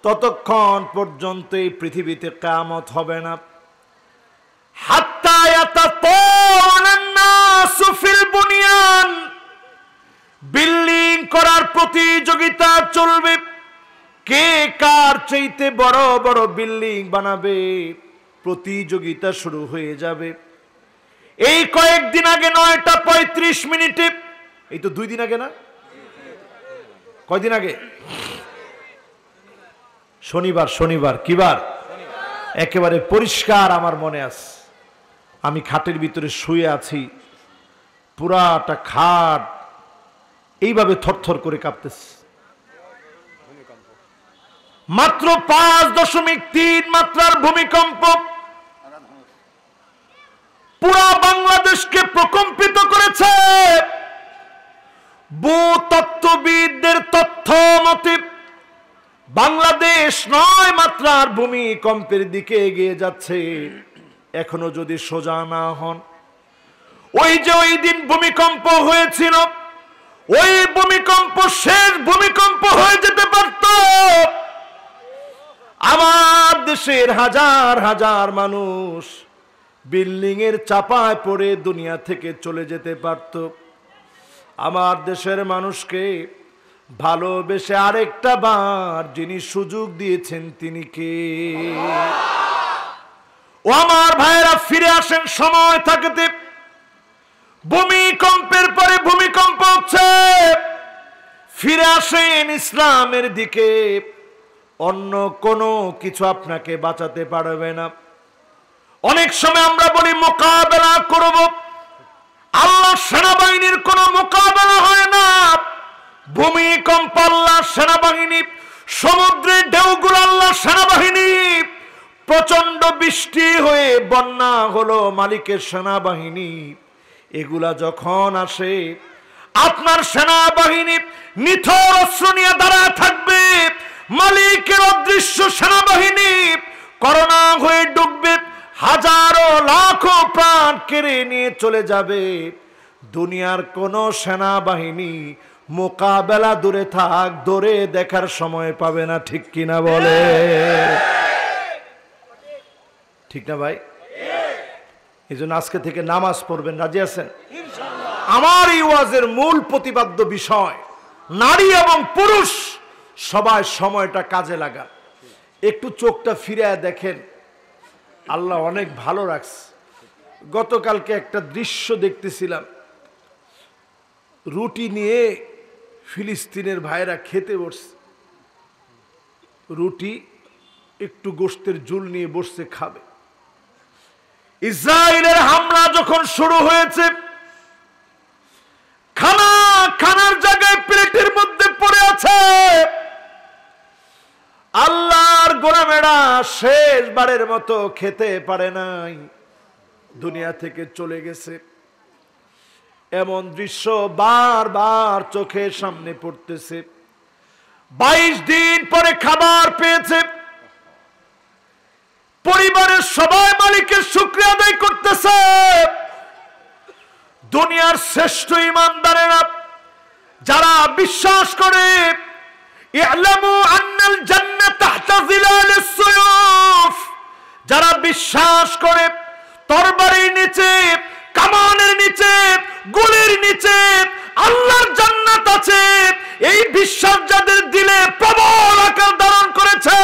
Speaker 1: ততক্ষণ পর্যন্ত এই পৃথিবীতে কিয়ামত হবে না, হাত্তা ইয়াতাতাওয়ানান নাসু ফিল বুনিয়ান, বিল্ডিং করার প্রতিযোগিতা চলবে, কে কার চাইতে বড় বড় বিল্ডিং বানাবে, প্রতিযোগিতা শুরু হয়ে যাবে। এই কয়েকদিন আগে 9টা 35 মিনিটে, এই তো 2 দিন আগে না, কয়দিন আগে? শনিবার। শনিবার কি বার? একেবারে পরিষ্কার আমার মনে আছে, আমি খাটের ভিতরে শুয়ে আছি, পুরাটা খাট এইভাবে থরথর করে কাঁপতেছে। মাত্র 5.3 মাত্রার ভূমিকম্প পুরা বাংলাদেশকে প্রকম্পিত করেছে। ভূতত্ত্ববিদদের তথ্য মতে বাংলাদেশ 9 মাত্রার ভূমিকম্পের দিকে এগিয়ে যাচ্ছে। এখনো যদি সোজা না হন, ওই যে ওই দিন ভূমিকম্প হয়েছিল, ওই ভূমিকম্প শেষ ভূমিকম্প হয়ে যেতে পারত। আমার দেশের হাজার হাজার মানুষ বিল্ডিং এর চাপায় পড়ে দুনিয়া থেকে চলে যেতে পারত। আমার দেশের মানুষকে ভালোবেসে আরেকটা বার যিনি সুযোগ দিয়েছেন তিনি কে? ও আমার ভাইরা, ফিরে আসেন সময় থাকতে। ভূমিকম্পের পরে ভূমিকম্প হচ্ছে, ফিরে আসেন ইসলামের দিকে, অন্য কোনো কিছু আপনাকে বাঁচাতে পারবে না। অনেক সময় আমরা বলি মোকাবেলা করব, আল্লাহ সেনাবাহিনীর কোনো মোকাবেলা হয় না। ভূমিকম্প আল্লাহ সেনাবাহিনী, সমুদ্রের ঢেউগুলো আল্লাহ সেনাবাহিনী, প্রচন্ড বৃষ্টি হয়ে বন্যা হলো মালিকের সেনাবাহিনী। এগুলা যখন আসে, আপনার সেনাবাহিনী নিথর অস্ত্র নিয়ে দাঁড়ায় থাকবে, মালিকের অদৃশ্য সেনাবাহিনী করোনা হয়ে ডুববে, হাজারো লাখো প্রাণ কেড়ে নিয়ে চলে যাবে। দুনিয়ার কোন সেনাবাহিনী মোকাবেলা দূরে থাক, দূরে দেখার সময় পাবে না। ঠিক কিনা বলে? ঠিক না ভাই? এই জন্য আজকে থেকে নামাজ পড়বেন, রাজি আছেন? আমার এই ওয়াজের মূল প্রতিপাদ্য বিষয়, নারী এবং পুরুষ সবাই সময়টা কাজে লাগা। একটু চোখটা ফিরে দেখেন, আল্লাহ অনেক ভালো রাখছে। গতকালকে একটা দৃশ্য দেখতেছিলাম, রুটি নিয়ে ফিলিস্তিনের ভাইরা খেতে বসছে, রুটি একটু গোশতের ঝুল নিয়ে বসছে খাবে। ইসরায়েলের হামলা যখন শুরু হয়েছে, খানার জায়গায় প্লেটের মধ্যে পড়ে আছে। আল্লাহর গোলামেরা শেষবারের মতো খেতে পারে নাই, দুনিয়া থেকে চলে গেছে। এমন দৃশ্য বারবার চোখের সামনে পড়তেছে। 22 দিন পরে খাবার পেয়েছে, পরিবারের সবাই মালিকের শুকরিয়া আদায় করতেছে। দুনিয়ার শ্রেষ্ঠ ঈমানদারেরা যারা বিশ্বাস করে, ই'লামু আন্নাল জান্নাত তাহতা যিলালিস সুয়ুফ, যারা বিশ্বাস করে তরবারির নিচে, কামানের নিচে, গুলির নিচে আল্লাহর জান্নাত আছে, এই বিশ্বাস যাদের দিলে প্রবল আকার ধারণ করেছে,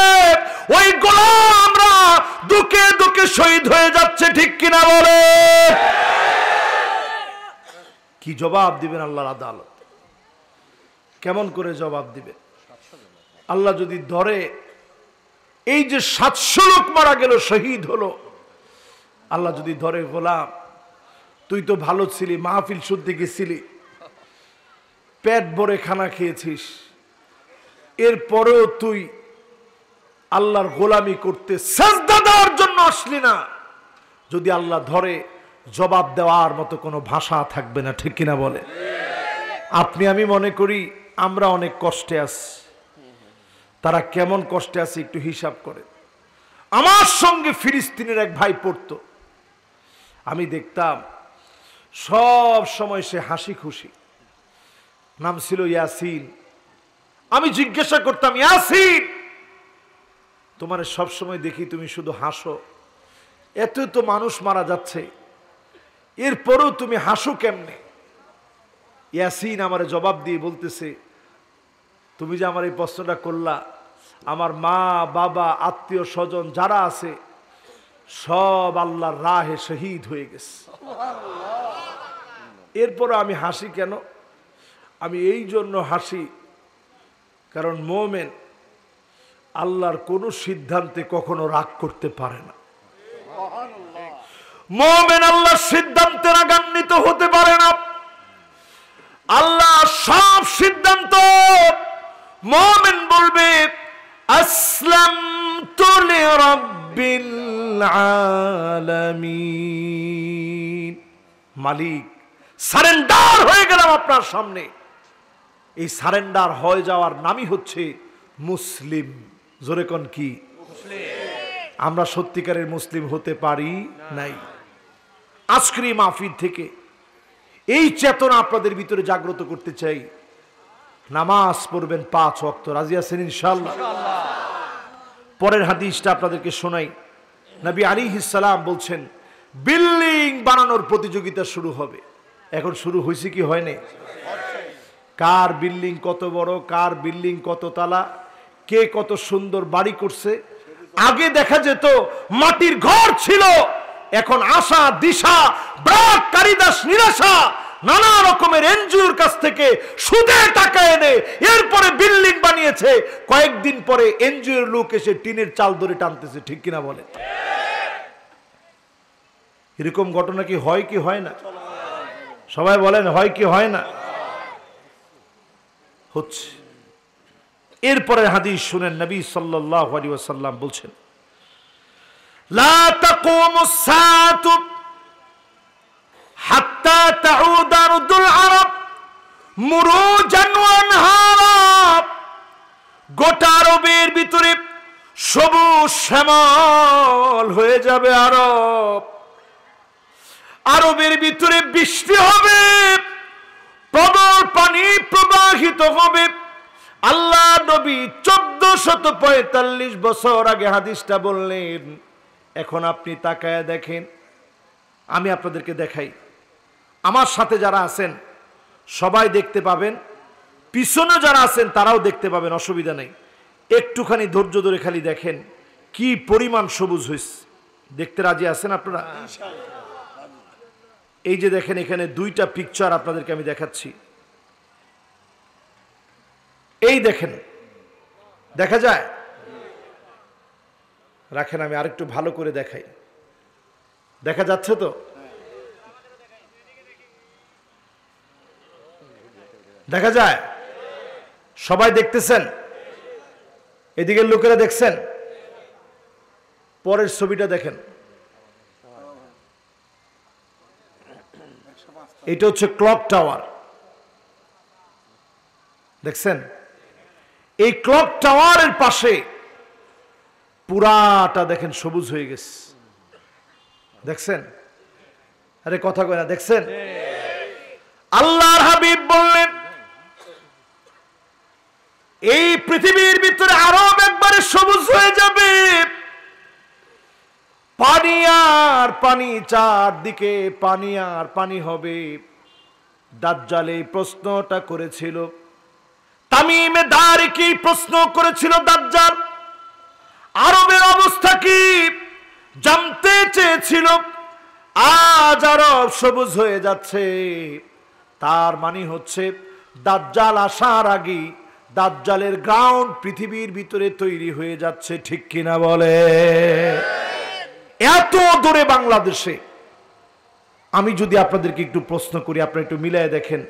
Speaker 1: ওই গোলামরা দুকে দুকে শহীদ হয়ে যাচ্ছে। ঠিক কিনা বলে? কি জবাব দিবেন আল্লাহর আদালত? কেমন করে জবাব দিবে? আল্লাহ যদি ধরে, এই যে 700 লোক মারা গেল, শহীদ হলো, আল্লাহ যদি ধরে, গোলাম তুই তো ভালো ছিলি, মাহফিল শুনতে গেছিলি, পেট ভরে খানা খেয়েছিস, এরপরেও তুই আল্লাহর গোলামি করতে সাজদা দেওয়ার জন্য আসলি না, যদি আল্লাহ ধরে, জবাব দেওয়ার মতো কোনো ভাষা থাকবে না। ঠিক কিনা বলে? আপনি আমি মনে করি আমরা অনেক কষ্টে আছি, তারা কেমন কষ্টে আছে একটু হিসাব করে। আমার সঙ্গে ফিলিস্তিনের এক ভাই পড়তো, আমি দেখতাম সব সময় সে হাসি খুশি, নাম ছিল ইয়াসিন। আমি জিজ্ঞাসা করতাম, ইয়াসিন তোমার সব সময় দেখি তুমি শুধু হাসো, এত তো মানুষ মারা যাচ্ছে, এরপরও তুমি হাসো কেমনে? ইয়াসিন আমার জবাব দিয়ে বলতেছে, তুমি যে আমার এই প্রশ্নটা করলা, আমার মা বাবা আত্মীয় স্বজন যারা আছে সব আল্লাহর রাহে শহীদ হয়ে গেছে, এরপর আমি হাসি কেন? আমি এই জন্য হাসি, কারণ মোমেন আল্লাহর কোন সিদ্ধান্তে কখনো রাগ করতে পারে না। মোমেন আল্লাহর সিদ্ধান্তে রাগান্বিত হতে পারে না। আল্লাহ সব সিদ্ধান্ত, মোমেন বলবে আসলামতু লিরাব্বিল আলামিন, মালিক সারেন্ডার হয়ে গেলাম আপনার সামনে। এই সারেন্ডার হয়ে যাওয়ার নামই হচ্ছে মুসলিম। জোরে কোন কি? আমরা সত্যিকারের মুসলিম হতে পারি নাই। আজকের এই মাহফিল থেকে এই চেতনা আপনাদের ভিতরে জাগ্রত করতে চাই। নামাজ পড়বেন 5 ওয়াক্ত, রাজি আছেন ইনশাআল্লাহ? পরের হাদিসটা আপনাদেরকে শোনাই। নবী আলাইহিস সালাম বলছেন, বিল্ডিং বানানোর প্রতিযোগিতা শুরু হবে। এখন শুরু হয়েছে কি হয়নি? কার বিল্ডিং কত বড়, কার বিল্ডিং কত তালা, কে কত সুন্দর বাড়ি করছে। আগে দেখা যেত মাটির ঘর ছিল, এখন আশা দিশা ব্রাক কারিদাস নিরাশা নানা রকমের এনজিওর কাছ থেকে সুদে টাকা এনে এরপরে বিল্ডিং বানিয়েছে, কয়েকদিন পরে এনজিওর লোক এসে টিনের চাল ধরে টানতেছে, ঠিক কিনা বলে? এরকম ঘটনা কি হয় কি হয় না? সবাই বলেন হয় কি হয় না? হচ্ছে। এরপরে হাদিস শুনেন, নবী সাল্লাল্লাহু আলাইহি ওয়াসাল্লাম বলছেন, লা তাকুমুস সাআতু হাত্তা তাউদ আরদুল আরব মুরুজান ওয়া আনহারা। গোটা আরবের ভিতরে সবুজ শ্যামল হয়ে যাবে আরব, আরবের ভিতরে বৃষ্টি হবে, প্রবল পানি প্রবাহিত হবে। আল্লাহ নবী 1445 বছর আগে হাদিসটা বললেন। এখন আপনি তাকায় দেখেন, আমি আপনাদেরকে দেখাই, আমার সাথে যারা আছেন সবাই দেখতে পাবেন, পিছনে যারা আছেন তারাও দেখতে পাবেন, অসুবিধা নেই। একটুখানি ধৈর্য ধরে খালি দেখেন কি পরিমাণ সবুজ হয়েছে। দেখতে রাজি আছেন আপনারা? এই যে দেখেন, এখানে দুইটা পিকচার আপনাদেরকে আমি দেখাচ্ছি। এই দেখেন, দেখা যায়? রাখেন, আমি আরেকটু ভালো করে দেখাই। দেখা যাচ্ছে তো? দেখা যায়? সবাই দেখতেছেন? এদিকের লোকেরা দেখছেন? পরের ছবিটা দেখেন, এটা হচ্ছে ক্লক টাওয়ার, দেখছেন? এই ক্লক টাওয়ারের পাশে পুরাটা দেখেন সবুজ হয়ে গেছে, দেখছেন? আরে কথা কয় না, দেখছেন? আল্লাহর হাবিব বললেন, এই পৃথিবীর ভিতরে আরব একবারে সবুজ হয়ে যাবে, পানি আর পানি, চারদিকে পানি আর পানি হবে। দাজ্জাল এই প্রশ্নটা করেছিল, তামিমে দারি কি প্রশ্ন করেছিল, দাজ্জাল আরবের অবস্থা কি জানতে চেয়েছিল। আজ আরব সবুজ হয়ে যাচ্ছে, তার মানে হচ্ছে দাজ্জাল আসার আগে দাজ্জালের গ্রাউন্ড পৃথিবীর ভিতরে তৈরি হয়ে যাচ্ছে, ঠিক কিনা বলে? এত দূরে বাংলাদেশে আমি যদি আপনাদেরকে একটু প্রশ্ন করি, আপনারা একটু মিলায় দেখেন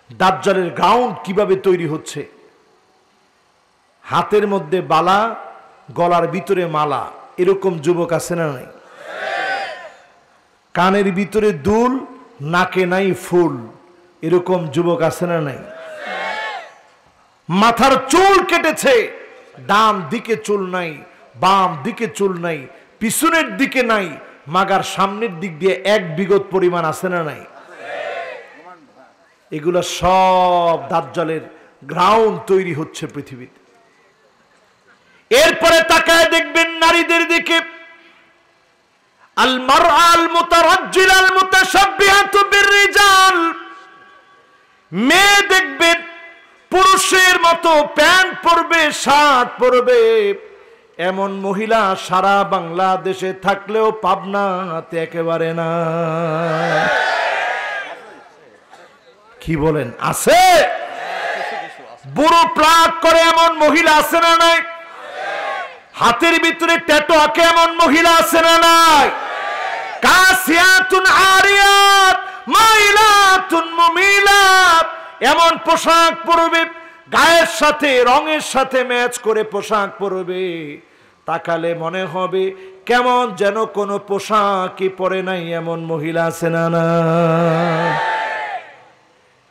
Speaker 1: দাজ্জালের গ্রাউন্ড কিভাবে তৈরি হচ্ছে। হাতের মধ্যে বালা, গলার ভিতরে মালা, এরকম যুবক আছে না নাই? কানের ভিতরে দুল, নাকে নাই ফুল, এরকম যুবক আছে না নাই? মাথার চুল কেটেছে, ডান দিকে চুল নাই, বাম দিকে চুল নাই, পিছনের দিকে নাই, মাগার সামনের দিক দিয়ে 1 বিঘত পরিমাণ আছে না নাই? এগুলো সব দাজ্জালের গ্রাউন্ড তৈরি হচ্ছে পৃথিবীতে। এরপরে তাকায় দেখবেন নারীদের দিকে, আল মারআল মুতারাজ্জিলাল মুতাশাব্বিহাতু বিররিজাল, মেয়ে দেখবেন পুরুষের মতো প্যান্ট পরবে, শার্ট পরবে, এমন মহিলা সারা বাংলাদেশে থাকলেও পাবনাতে একেবারে না। কি বলেন, আছে? বুড়ো প্লাগ করে এমন মহিলা আছে না নাই? হাতের ভিতরে ট্যাটু আঁকে এমন মহিলা আছে না নাই? কাসিয়াতুন আরিয়াত মাইলাতুন মুমিলাত, এমন পোশাক পরবে, গায়ের সাথে রঙের সাথে ম্যাচ করে পোশাক পরবে, তাকালে মনে হবে কেমন যেন কোনো পোশাকই পরে নাই, এমন মহিলা আছে না না?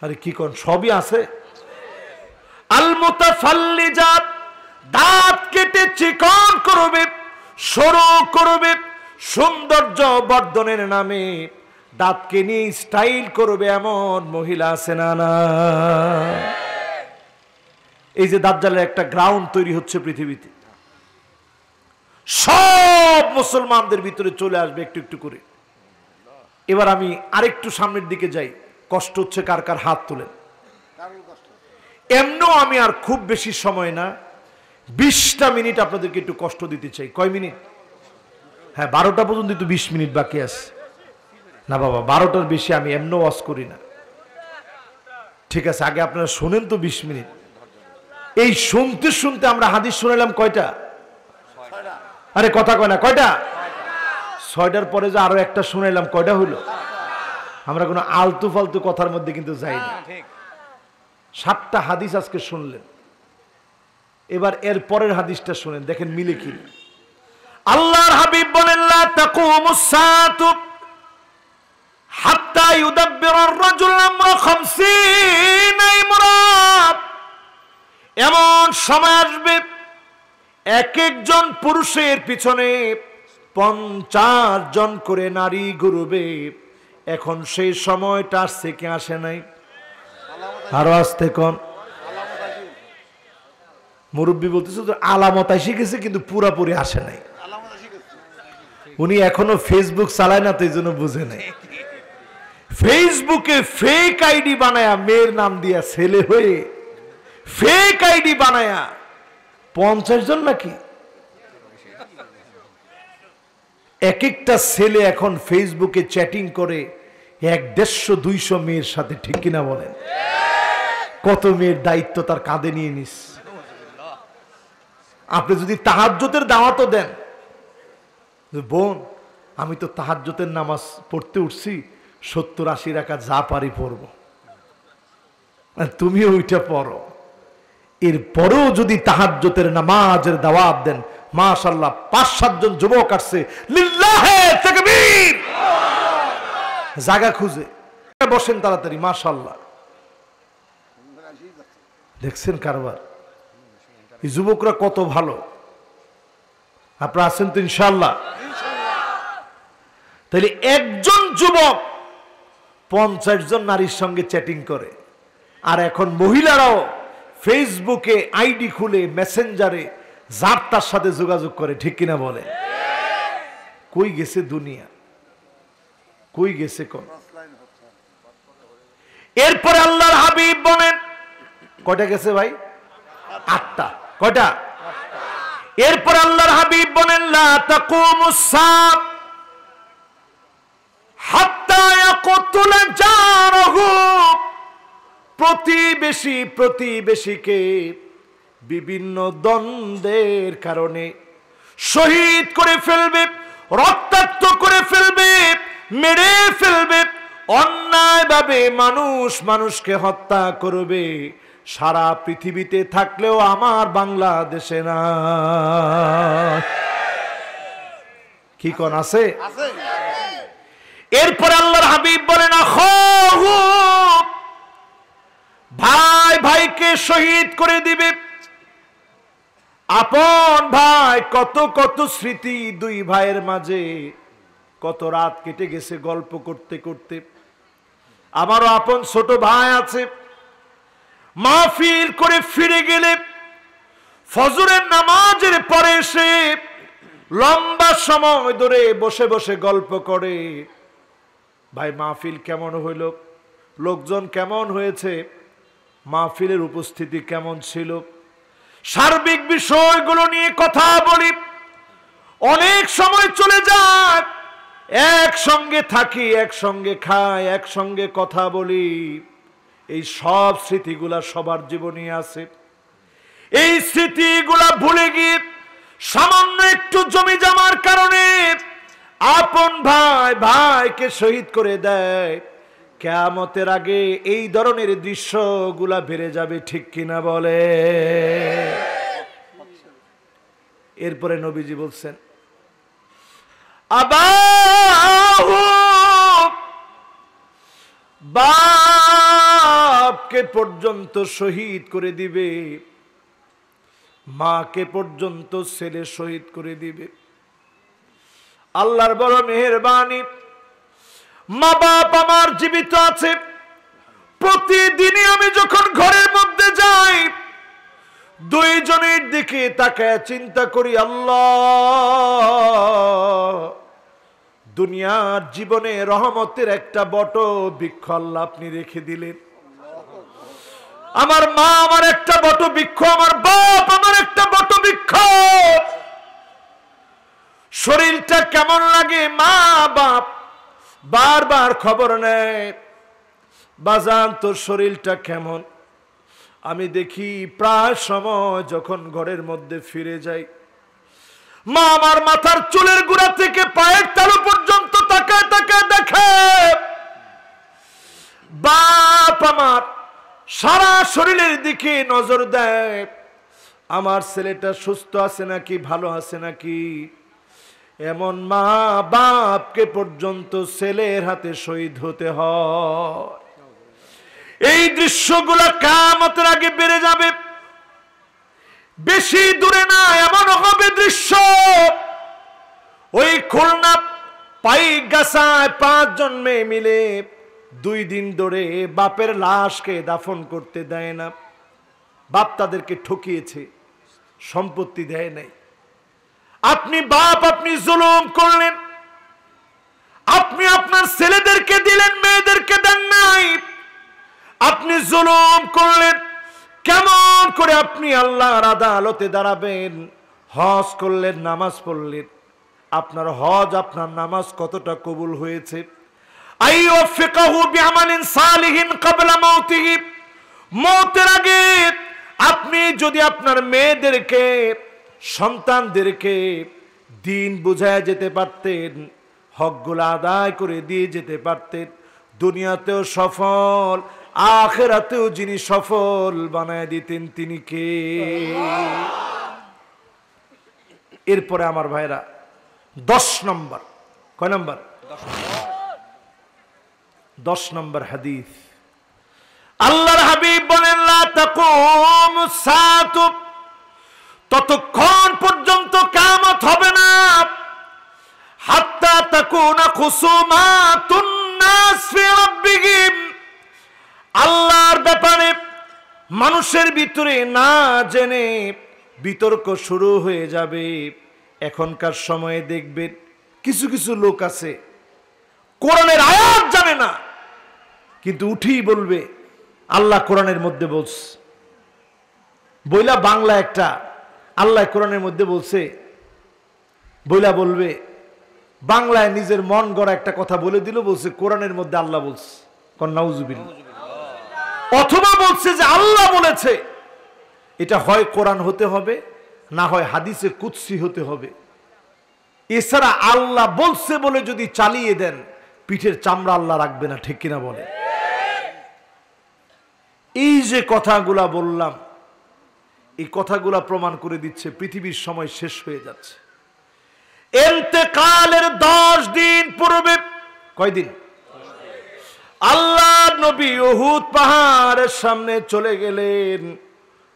Speaker 1: আরে কি কোন, সবই আছে। আল মুতাফাল্লিজাত, দাঁত কেটে চিকন করবে, সরু করবে, সৌন্দর্য বর্ধনের নামে দাঁতকে নিয়ে স্টাইল করবে, এমন মহিলা আছে না না? এই যে দাজ্জালের একটা গ্রাউন্ড তৈরি হচ্ছে পৃথিবীতে, সব মুসলমানদের ভিতরে চলে আসবে একটু একটু করে। এবার আমি আরেকটু সামনের দিকে যাই, কষ্ট হচ্ছে কার কার হাত তোলেন। এমনও আমি আর খুব বেশি সময় না, 20টা মিনিট আপনাদেরকে একটু কষ্ট দিতে চাই। কয় মিনিট? হ্যাঁ, 12টা পর্যন্ত, একটু 20 মিনিট বাকি আছে। না বাবা, 12টার বেশি আমি এমনও ওয়াজ করি না। ঠিক আছে, আগে আপনারা শোনেন তো 20 মিনিট। এই শুনতে শুনতে আমরা হাদিস শুনালাম কয়টা? আরে কথা কয় না, কয়টা? 6টার পরে যে আরো একটা শুনাইলাম, কয়টা হইল? আমরা কোনো আলতু ফালতু কথার মধ্যে কিন্তু যাই না। 7টা হাদিস আজকে শুনলেন। এবার এর পরের হাদিসটা শুনেন, দেখেন মিলে কি। আল্লাহর হাবিব বলেন, লা তাকুমুস সাআতু হাত্তা ইউদাব্বিরা আর-রাজুল আমরা 50 ইমরাত। এমন সময় আসবে এক একজন পুরুষের পিছনে 50 জন করে নারী ঘুরবে। এখন সেই সময়টা আসছে কি আসে নাই? আরো আসতে কোন মুরব্বী বলতেছে তো আলামত এসে গেছে, কিন্তু পুরাপুরি আসে নাই। উনি এখনো ফেসবুক চালায় না, তো এই জন্য বুঝে নাই। ফেসবুকে ফেক আইডি বানায়া, মেয়ের নাম দিয়া ছেলে হয়ে ফেক আইডি বানায়া 50 জন নাকি এক একটা ছেলে এখন ফেসবুকে চ্যাটিং করে 150-200 মেয়ের সাথে, ঠিক কিনা বলেন? কত মেয়ের দায়িত্ব তার কাঁধে নিয়ে নিস। আপনি যদি তাহাজ্জুদের দাওয়াতও দেন, বোন আমি তো তাহাজ্জুদের নামাজ পড়তে উঠছি, 70-80 রাকাত যা পারি পড়ব, তুমিও ওইটা পড়ো। এরপরেও যদি তাহাজ্জুদের নামাজের দাওয়াত দেন, মাশাআল্লাহ 5-7 জন যুবক আসছে, লিল্লাহে তাকবীর, জায়গা খুঁজে বসেন তাড়াতাড়ি, মাশাআল্লাহ। দেখছেন কারবার? এই যুবকরা কত ভালো। আপনারা আছেন তো ইনশাআল্লাহ? তাহলে একজন যুবক 50 জন নারীর সঙ্গে চ্যাটিং করে। আর এখন মহিলারাও ফেসবুকে আইডি খুলে মেসেঞ্জারে যার তার সাথে যোগাযোগ করে, ঠিক কিনা বলে? কই গেছে দুনিয়া, কই গেছে কোন? এরপরে আল্লাহর হাবিব বলেন, কয়টা গেছে ভাই? 8টা। কয়টা? এরপর আল্লাহর হাবিব বলেন, লা তাকুমুস সাআত হাত্তা ইয়াকতুলা জারহু। প্রতিবেশী প্রতিবেশীকে বিভিন্ন দ্বন্দ্বের কারণে শহীদ করে ফেলবে, রক্তাক্ত করে ফেলবে, মেরে ফেলবে, অন্যায়ভাবে মানুষ মানুষকে হত্যা করবে। সারা পৃথিবীতে থাকলেও আমার বাংলাদেশে না। কি কোন আছে? এরপর আল্লাহর হাবিব বলেন, আখাহু, ভাই ভাইকে শহীদ করে দিবে। আপন ভাই, কত কত স্মৃতি দুই ভাইয়ের মাঝে, কত রাত কেটে গেছে গল্প করতে করতে। আমারও আপন ছোট ভাই আছে, মাহফিল করে ফিরে গেলে ফজরের নামাজের পরে এসে লম্বা সময় ধরে বসে বসে গল্প করে, ভাই মাহফিল কেমন হইল, লোকজন কেমন হয়েছে, মাহফিলের উপস্থিতি কেমন ছিল, সার্বিক বিষয়গুলো নিয়ে কথা বলি। অনেক সময় চলে যায়, একসঙ্গে থাকি, একসঙ্গে খাই, একসঙ্গে কথা বলি। এই সব স্মৃতিগুলা সবার জীবনে আছে। এই স্মৃতিগুলা ভুলে গিয়ে সামান্য একটু জমি জমার কারণে আপন ভাই ভাইকে শহীদ করে দেয়। কিয়ামতের আগে এই ধরনের দৃশ্যগুলা বেড়ে যাবে, ঠিক কিনা বলে? এরপরে নবীজি বলছেন, আবাহু, বাপকে পর্যন্ত শহীদ করে দিবে, মাকে পর্যন্ত ছেলে শহীদ করে দিবে। আল্লাহর বড় মেহেরবানি, মা বাপ আমার জীবিত আছে। প্রতিদিনই আমি যখন ঘরের মধ্যে যাই, দুইজনের দিকে তাকায় চিন্তা করি, আল্লাহ, দুনিয়ার জীবনে রহমতের একটা বট বৃক্ষ আল্লাহ আপনি রেখে দিলেন। আমার মা আমার একটা বট বৃক্ষ, আমার বাপ আমার একটা বট বৃক্ষ। শরীরটা কেমন লাগে, মা বাপ বারবার খবর নেয়, বাজান তোর শরীরটা কেমন? আমি দেখি প্রায় সময় যখন ঘরের মধ্যে ফিরে যাই, মা আমার মাথার চুলের গোড়া থেকে পায়ের তালু পর্যন্ত তাকায় তাকায় দেখে, বাপ আমার সারা শরীরের দিকে নজর দেয়, আমার ছেলেটা সুস্থ আছে নাকি, ভালো আছে নাকি। এমন মা বাপকে পর্যন্ত ছেলের হাতে শহীদ হতে হয়। এই দৃশ্যগুলো কিয়ামতের আগে বেড়ে যাবে, বেশি দূরে না, এমন হবে দৃশ্য। ওই খুলনা পাইকগাছায় 5 জন মেয়ে মিলে 2 দিন ধরে বাপের লাশকে দাফন করতে দেয় না। বাপ তাদেরকে ঠকিয়েছে, সম্পত্তি দেয় নাই। আপনি বাপ, আপনি জুলুম করলেন, আপনি আপনার ছেলেদেরকে দিলেন, মেয়েদেরকে দেন নাই। আপনি জুলুম করলেন, কেমন করে আপনি আল্লাহর আদালতে দাঁড়াবেন? হজ করলেন, নামাজ পড়লেন, আপনার হজ আপনার নামাজ কতটা কবুল হয়েছে? আইয়ুফিকাহু বিআমালিন সালিহিন ক্বাবলা মাউতিহি, মওতের আগে আপনি যদি আপনার মেয়েদেরকে, সন্তানদেরকে দিন বুঝায় যেতে পারতেন, হকগুলো আদায় করে দিয়ে যেতে পারতেন, দুনিয়াতেও সফল, আখিরাতেও যিনি সফল বানায় দিতেন তিনি কে? এরপরে আমার ভাইরা 10 নম্বর, কয় নম্বর? 10 নম্বর হাদিস। আল্লাহর হাবিব বলেন, লা তাকুমুস সাআতু, ততক্ষণ পর্যন্ত কিয়ামত হবে না, হাত্তা তাকুনা খুসুমাতুন নাস ফি রাব্বিহিম, আল্লাহর ব্যাপারে মানুষের ভিতরে না জেনে বিতর্ক শুরু হয়ে যাবে। এখনকার সময়ে দেখবেন কিছু কিছু লোক আছে কোরআনের আয়াত জানে না, কিন্তু উঠেই বলবে আল্লাহ কোরআনের মধ্যে বলছে, বইলা বাংলা একটা আল্লাহ কোরআনের মধ্যে বলছে বইলা বলবে, বাংলায় নিজের মন গড়া একটা কথা বলে দিল, বলছে কোরআনের মধ্যে আল্লাহ বলছে, কোন নাউজুবিল্লাহ। অথবা বলছে যে আল্লাহ বলেছে, এটা হয় কোরআন হতে হবে, না হয় হাদিসে কুদসি হতে হবে। এছাড়া আল্লাহ বলছে বলে যদি চালিয়ে দেন, পিঠের চামড়া আল্লাহ রাখবে না, ঠিক কিনা বলে? এই যে কথাগুলা বললাম, এই কথাগুলা প্রমাণ করে দিচ্ছে পৃথিবীর সময় শেষ হয়ে যাচ্ছে। ইন্তেকালের 10 দিন পূর্বে, কয়দিন? আল্লাহ নবী উহুদ পাহাড়ের সামনে চলে গেলেন।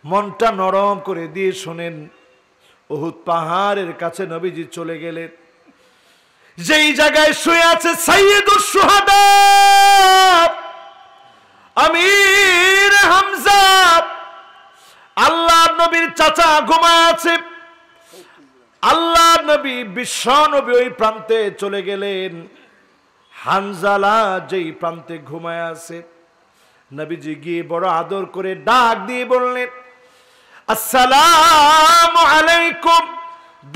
Speaker 1: মনটা নরম করে দিয়ে শোনেন, উহুদ পাহাড়ের কাছে নবীজি চলে গেলেন, যেই জায়গায় শুয়ে আছে সাইয়্যিদুশ শুহাদা আমির হামজা, আল্লাহ নবীর চাচা ঘুমায় আছে। আল্লাহ নবী, বিশ্ব নবী ওই প্রান্তে চলে গেলেন, হানজালা যেই প্রান্তে ঘুমায় আছে, নবীজি গিয়ে বড় আদর করে ডাক দিয়ে বললেন, আসসালামু আলাইকুম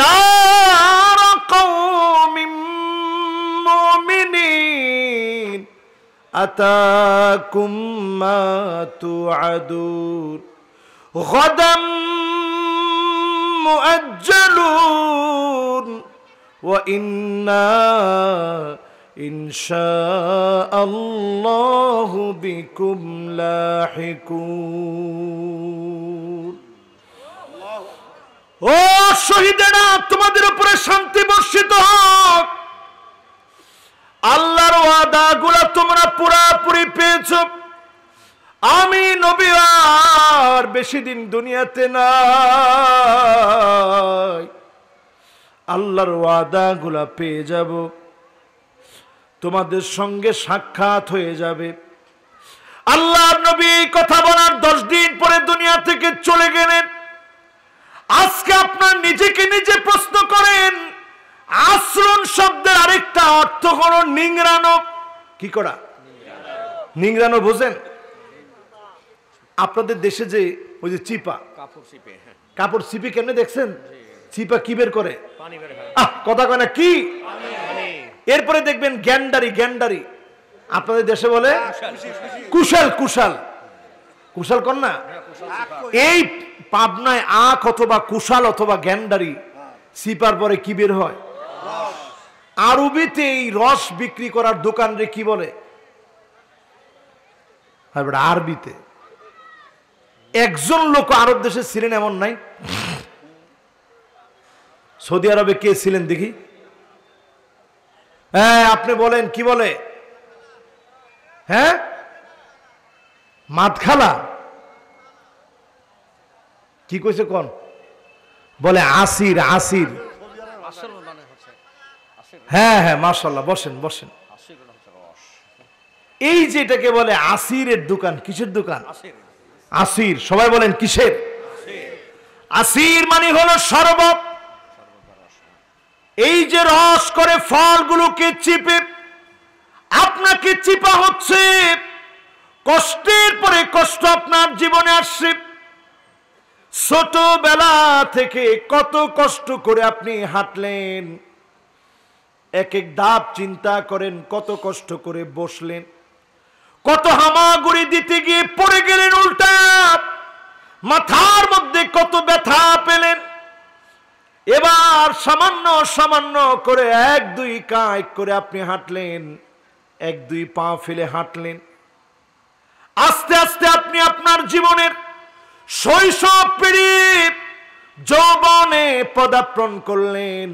Speaker 1: দার কওমিন মুমিনিন আতাকুম মা তুআদুন গাদাম মুআজ্জালুন ওয়া ইন্না ইনশাআল্লাহু বিকুম লাহিকুন। ও শহীদেরা, তোমাদের উপরে শান্তি বর্ষিত হোক। আল্লাহর ওয়াদাগুলো তোমরা পুরোপুরি পেয়েছো। আমি নবী আর বেশি দিন দুনিয়াতে নাই, আল্লাহর ওয়াদাগুলো পেয়ে যাব, তোমাদের সঙ্গে সাক্ষাৎ হয়ে যাবে। আল্লাহর নবী কথা বলার 10 দিন পরে দুনিয়া থেকে চলে গেলেন। আজকে আপনার নিজেকে নিজে প্রশ্ন করেন, আশ্রণ শব্দের আরেকটা অর্থ হলো নিংড়ানো। কি করা? নিংড়ানো বোঝেন? আপনাদের দেশে যে ওই যে চিপা, কাপড় চিপে কেমনে দেখছেন? চিপা কি বের করে? কথা কয় না কি? এরপরে দেখবেন গ্যান্ডারি, গ্যান্ডারি আপনাদের দেশে বলে কুশাল কুশাল কুশাল কন না। এই পাবনায় আখ অথবা কুশাল অথবা গ্যান্ডারি সিপার পরে কি বের হয়? আরবিতে এই রস বিক্রি করার দোকান রে কি বলে? আরবিতে। একজন লোক আরব দেশে ছিলেন এমন নাই? সৌদি আরবে কে ছিলেন দেখি? হ্যাঁ আপনি বলেন কি বলে? হ্যাঁ মাতখালা কি কইছে কোন? বলে আসির আসির। হ্যাঁ হ্যাঁ মাশাআল্লাহ, বসেন বসেন। এই যেটাকে বলে আসিরের দোকান। কিসের দোকান? আসির। সবাই বলেন কিসের? আসির মানে হলো শরবত। এই যে রস করে ফলগুলোকে চিপে আপনাকে চিপা হচ্ছে, কষ্টের পরে কষ্ট আপনার জীবনে আসছে। ছোটবেলা থেকে কত কষ্ট করে আপনি হাঁটলেন, এক এক ধাপ চিন্তা করেন, কত কষ্ট করে বসলেন, কত হামাগুড়ি দিতে গিয়ে পড়ে গেলেন উল্টা, মাথার মধ্যে কত ব্যথা পেলেন। এবার সামান্য সামান্য করে এক দুই কাজ করে আপনি হাঁটলেন, এক দুই পা ফেলে হাঁটলেন। আস্তে আস্তে আপনি আপনার জীবনের শৈশব পেরিয়ে যৌবনে পদার্পণ করলেন,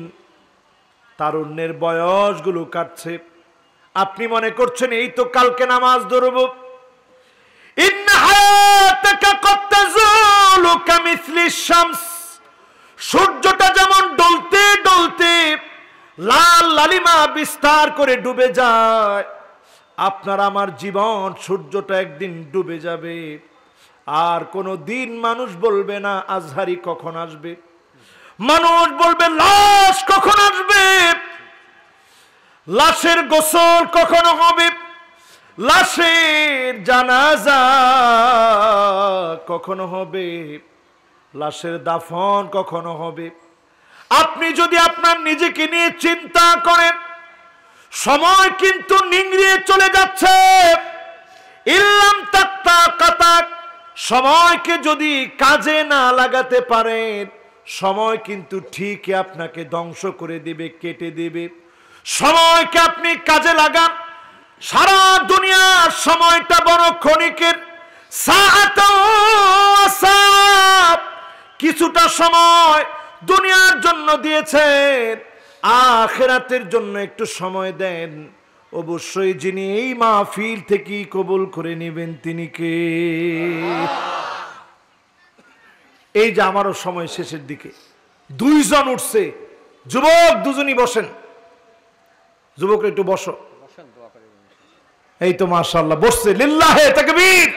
Speaker 1: তারুণ্যের বয়সগুলো কাটছে। আপনি মনে করছেন এই তো কালকে নামাজ ধরব। সূর্যটা যেমন ডলতে ডলতে লাল লালিমা বিস্তার করে ডুবে যায়, আপনার আমার জীবন সূর্যটা একদিন ডুবে যাবে। আর কোনো দিন মানুষ বলবে না আজহারি কখন আসবে, মানুষ বলবে লাশ কখন আসবে, লাশের গোসল কখনো হবে, লাশের জানাজা কখনো হবে, লাশের দাফন কখনো হবে। আপনি যদি আপনার নিজেকে নিয়ে চিন্তা করেন, সময় কিন্তু নিংড়িয়ে চলে যাচ্ছে। ইল্লাম তাক্তা কাতাক, সময়কে যদি কাজে না লাগাতে পারেন, সময় কিন্তু ঠিকই আপনাকে ধ্বংস করে দিবে, কেটে দিবে। সময়কে আপনি কাজে লাগান। সারা দুনিয়ার সময়টা বড় ক্ষণিকের। কিছুটা সময় দুনিয়ার জন্য দিয়েছেন, আখিরাতের জন্য একটু সময় দেন। অবশ্যই যিনি এই মাহফিল থেকে কবুল করে নেবেন তিনি কে? এই যে আমারও সময় শেষের দিকে, দুইজন উঠছে। যুবক দুজনই বসেন, যুবক একটু বসো। এই তো মাশাআল্লাহ বসছে, লিল্লাহে তাকবীর,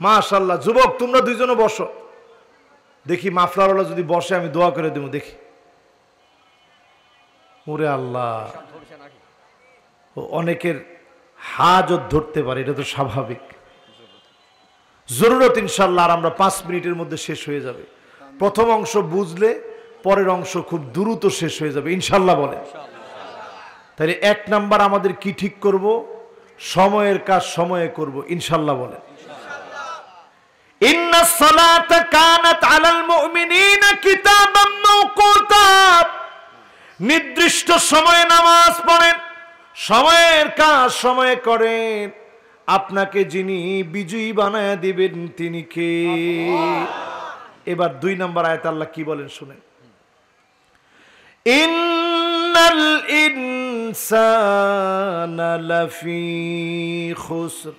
Speaker 1: মাশাআল্লাহ। যুবক তোমরা দুইজনও বসো। দেখি মাফলারওয়ালা যদি বসে আমি দোয়া করে দেবো, দেখি। ওরে আল্লাহ, অনেকের হাজত ধরতে পারে, এটা তো স্বাভাবিক। জরুরত ইনশাল্লাহ আর আমরা 5 মিনিটের মধ্যে শেষ হয়ে যাবে। প্রথম অংশ বুঝলে পরের অংশ খুব দ্রুত শেষ হয়ে যাবে ইনশাল্লাহ বলে। তাহলে 1 নাম্বার আমাদের কি ঠিক করব? সময়ের কাজ সময়ে করব ইনশাল্লাহ বলে। ইন্নাস সালাতা কানাত আলাল মুমিনিনা কিতাবাম মাওকুতা, নির্দিষ্ট সময়ে নামাজ পড়েন, সময়ের কাজ সময়ে করেন। আপনাকে যিনি বিজয়ী বানায় দিবেন তিনি কে? এবার 2 নম্বর আয়াত আল্লাহ কি বলেন শুনেন। ইন্নাল ইনসানা লাফি খুসর,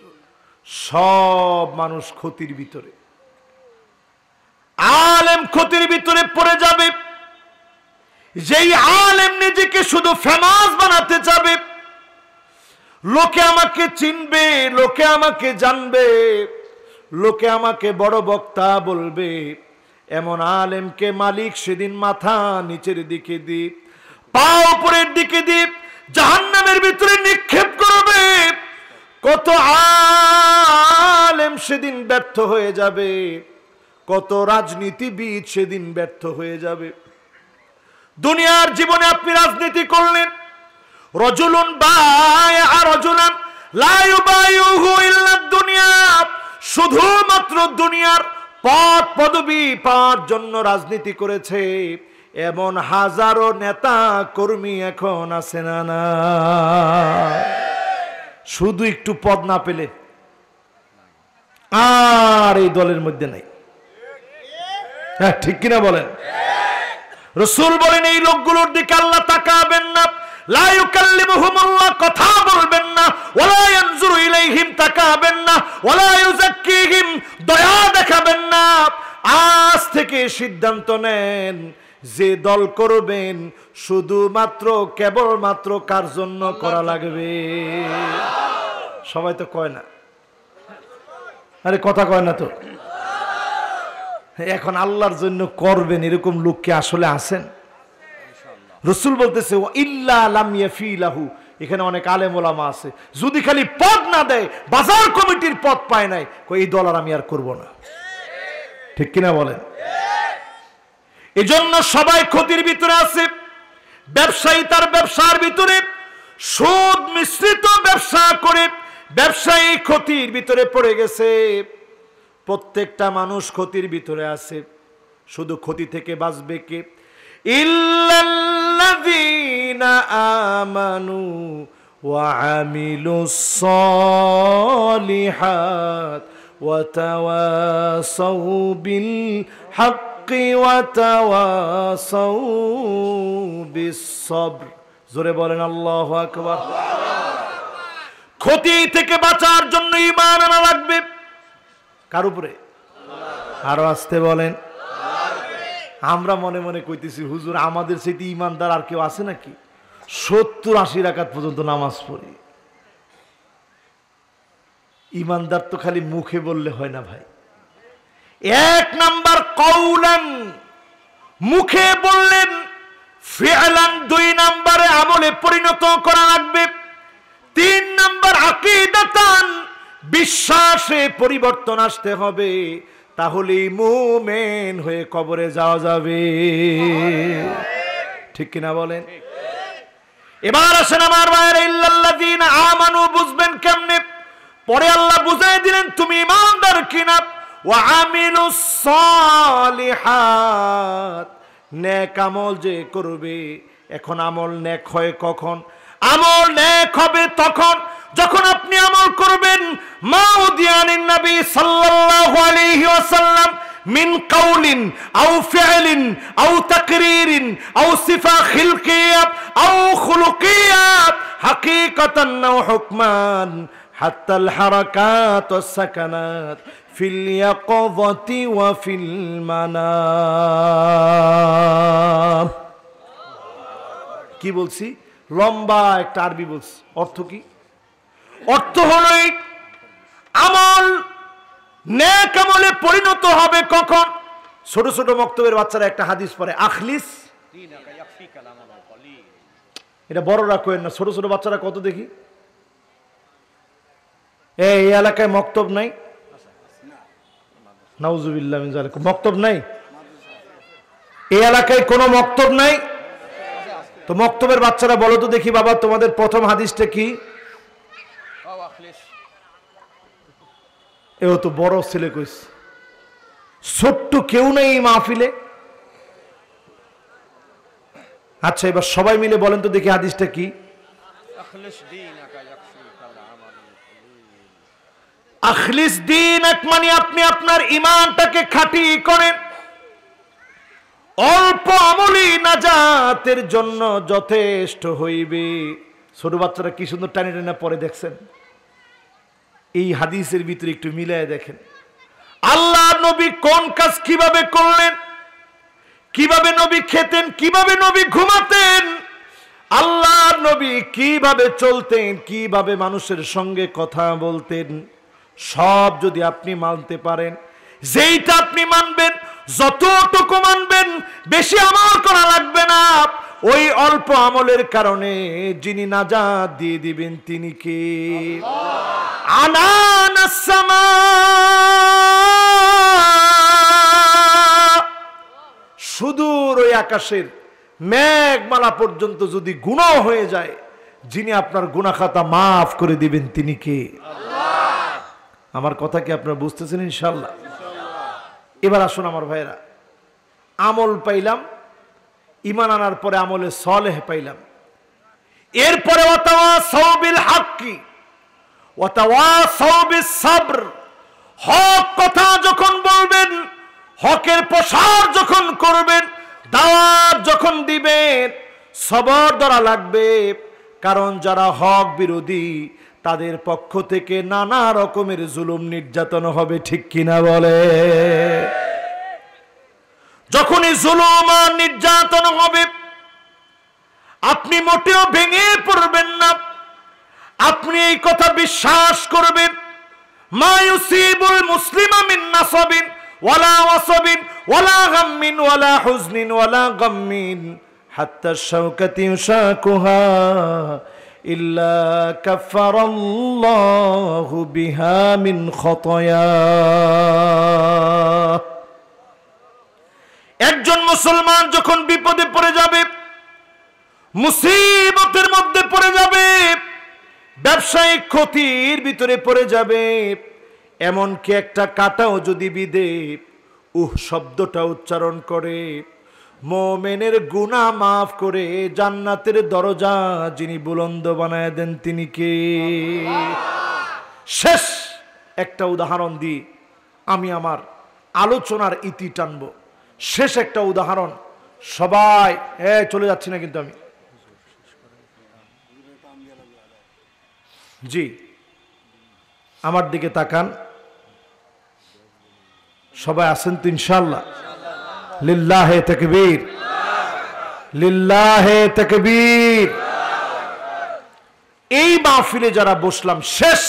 Speaker 1: সব মানুষ ক্ষতির ভিতরে। আলেম ক্ষতির ভিতরে পড়ে যাবে। যেই আলেম নিজেকে শুধু ফেমাস বানাতে যাবে, লোকে আমাকে চিনবে, লোকে আমাকে জানবে, লোকে আমাকে বড় বক্তা বলবে, এমন আলেমকে মালিক সেদিন মাথা নিচের দিকে দিয়ে পা উপরের দিকে দিয়ে জাহান্নামের ভিতরে নিক্ষেপ করবে। কত আলেম সেদিন ব্যর্থ হয়ে যাবে, কত রাজনীতিবিদ সেদিন ব্যর্থ হয়ে যাবে। দুনিয়ার জীবনে আপনি রাজনীতি করলেন, রাজুলুন বায়আ রাজুলান লা ইউবাইউহু ইল্লা দুনিয়া, শুধুমাত্র দুনিয়ার পদ পদবি পাওয়ার জন্য রাজনীতি করেছে এমন হাজারো নেতা কর্মী এখন আছে না না? শুধু একটু পদ না পেলে আর এই দলের মধ্যে নাই। হ্যাঁ, ঠিক কিনা বলেন? রাসূল বলেন এই লোকগুলোর দিকে আল্লাহ তাকাবেন না, লা ইউকাল্লিমুহুমুল্লাহ, কথা বলবেন না, ওয়ালা ইয়ানজুরু ইলাইহিম, তাকাবেন না, ওয়ালা ইউযাক্কিহিম, দয়া দেখাবেন না। আজ থেকে সিদ্ধান্ত নেন যে দল করবেন শুধুমাত্র কেবলমাত্র কার জন্য করা লাগবে। সবাই তো কয় না, আরে কথা কয় না তো। এখন আল্লাহর জন্য করবেন এরকম লোক কি আসলে আছেন? রাসূল বলতেছে ইল্লা লাম ইয়াফিলাহু, এখানে অনেক আলেম ওলামা আছে, যদি খালি পদ না দেয়, বাজার কমিটির পদ পায় নাই, এই দল আর আমি আর করব না। ঠিক কিনা বলেন? এজন্য সবাই ক্ষতির ভিতরে আছে। ব্যবসায়ী তার ব্যবসার ভিতরে সুদ মিশ্রিত ব্যবসা করে ব্যবসায়ী ক্ষতির ভিতরে পড়ে গেছে। প্রত্যেকটা মানুষ ক্ষতির ভিতরে আছে। শুধু ক্ষতি থেকে বাঁচবে কে? ইল্লাল্লাযীনা আমানু ওয়া আমিলুস সালিহাত ওয়া তাওয়াসাউ বিল হাক্কি ওয়া তাওয়াসাউ বিস সবর। জোরে বলেন আল্লাহু আকবার। ক্ষতি থেকে বাঁচার জন্য ঈমান আনা লাগবে। কার উপরে? আরো আসতে বলেন। আমরা মনে মনে কইতেছি হুজুর আমাদের সেটি ঈমানদার আর কেউ আছে নাকি? 70-80 রাকাত পর্যন্ত নামাজ পড়ি। ঈমানদার তো খালি মুখে বললে হয় না ভাই। এক নাম্বার কওলান, মুখে বললেন, ফিআলান, 2 নম্বরে আমলে পরিণত করা লাগবে। 3 নাম্বার আকীদাতান, বিশ্বাসে পরিবর্তন আসতে হবে, তাহলেই মুমিন হয়ে কবরে যাওয়া যাবে। ঠিক কিনা বলেন? এবার আসেন আমার ভাইরা, ইল্লাল্লাযীনা আমানু বুঝবেন কেমনে? পরে আল্লাহ বুঝাই দিলেন তুমি ঈমানদার কিনা। ওয়া আমিলুস সালিহাত, নেক আমল যে করবে। এখন আমল নেক হয় কখন? আমল নেক হবে তখন যখন আপনি আমল করবেন মাউদিয়ানিন নবী সাল্লাল্লাহু আলাইহি ওয়াসাল্লাম মিন কাউলিন আও ফি'লিন আও তাকরীরিন আও সিফা খিলকিয়াত আও খুলুকিয়াত হাকিকাতান আও হুকমান হাত্তা আল হারাকাত ওয়াস সাকানাত ফিল ইয়াকাযাতি ওয়া ফিল মানাম। কি বলছি? লম্বা একটা আরবি বলছি। অর্থ কি? অর্থ হলো আমল নেক আমলে পরিণত হবে কখন? ছোট ছোট মক্তবের বাচ্চারা একটা হাদিস পড়ে, আখলিস। এটা বড়রা কইেন না, ছোট ছোট বাচ্চারা কত দেখি। এই এলাকায় মক্তব নাই? নাউজুবিল্লাহ মিন যালিক। মক্তব নাই এই এলাকায়? কোনো মক্তব নাই তো মক্তবের বাচ্চারা বলো তো দেখি বাবা তোমাদের প্রথম হাদিসটা কি? এও তো বড় ছেলে কইস, ছোট্ট কেউ নেই এই মাহফিলে। আচ্ছা এবার সবাই মিলে বলেন তো দেখি হাদিসটা কি? আখলিস দীনাক মানে আপনি আপনার ঈমানটাকে খাঁটি করেন। অল্প আমলি নাজাতের জন্য যথেষ্ট হইবে। ছোট বাচ্চারা কি সুন্দর টানে টানে পরে দেখছেন। এই হাদিসের ভিতরে একটু মিলায় দেখেন আল্লাহ নবী কোন কাজ কিভাবে করলেন, কিভাবে নবী খেতেন, কিভাবে নবী ঘুমাতেন, আল্লাহ নবী কিভাবে চলতেন, কিভাবে মানুষের সঙ্গে কথা বলতেন। সব যদি আপনি মানতে পারেন, যেইটা আপনি মানবেন, যতটুকু মানবেন, বেশি আমল করা লাগবে না। ওই অল্প আমলের কারণে যিনি নাজাত দিয়ে দিবেন তিনি কে? আনানাস সামা, সুদূর ওই আকাশের মেঘমালা পর্যন্ত যদি গুনাহ হয়ে যায়, যিনি আপনার গুনাহ খাতা মাফ করে দিবেন তিনি কে? আমার কথা কি আপনারা বুঝতেছেন? ইনশাআল্লাহ। এবার আসুন আমার ভাইরা, আমল পাইলাম, ঈমান আনার পরে আমলে সালেহ পাইলাম, এরপরে ওয়াতাওয়াসাউ বিল হাক্কি ওয়াতাওয়াসাউ বিস সাবর, হক কথা যখন বলবেন, হকের প্রসার যখন করবেন, দাওয়াত যখন দিবেন, সবর ধরা লাগবে। কারণ যারা হক বিরোধী তাদের পক্ষ থেকে নানা রকমের জুলুম নির্যাতন হবে, ঠিক কিনা বলে? যখনই জুলুম আর নির্যাতন হবে আপনি মোটেও ভেঙে পড়বেন না, আপনি এই কথা বিশ্বাস করবেন, মা ইউসিবুল মুসলিমা মিন নাসাবিন ওয়ালা ওয়াসাবিন ওয়ালা গাম্মিন ওয়ালা হুজনিন ওয়ালা গাম্মিন হাত্তা শাওকাতি ইউশাকুহা ইল্লা কাফারাল্লাহু বিহা মিন খাতায়া। একজন মুসলমান যখন বিপদে পড়ে যাবে, মুসিবতের মধ্যে পড়ে যাবে, ব্যবসায়িক ক্ষতির ভিতরে পড়ে যাবে, এমনকি একটা কাঁটাও যদি বিধে শব্দটা উচ্চারণ করে, মুমিনের গুনাহ মাফ করে জান্নাতের দরজা যিনি বুলন্দ বানায় দেন তিনি কে? শেষ একটা উদাহরণ দিই, আমি আমার আলোচনার ইতি টানবো। শেষ একটা উদাহরণ, সবাই চলে যাচ্ছি না কিন্তু আমি, জি আমার দিকে তাকান, সবাই আছেন তো ইনশাআল্লাহ? লিল্লাহে তাকবীর, লিল্লাহে তাকবীর। এই মাহফিলে যারা বসলাম, শেষ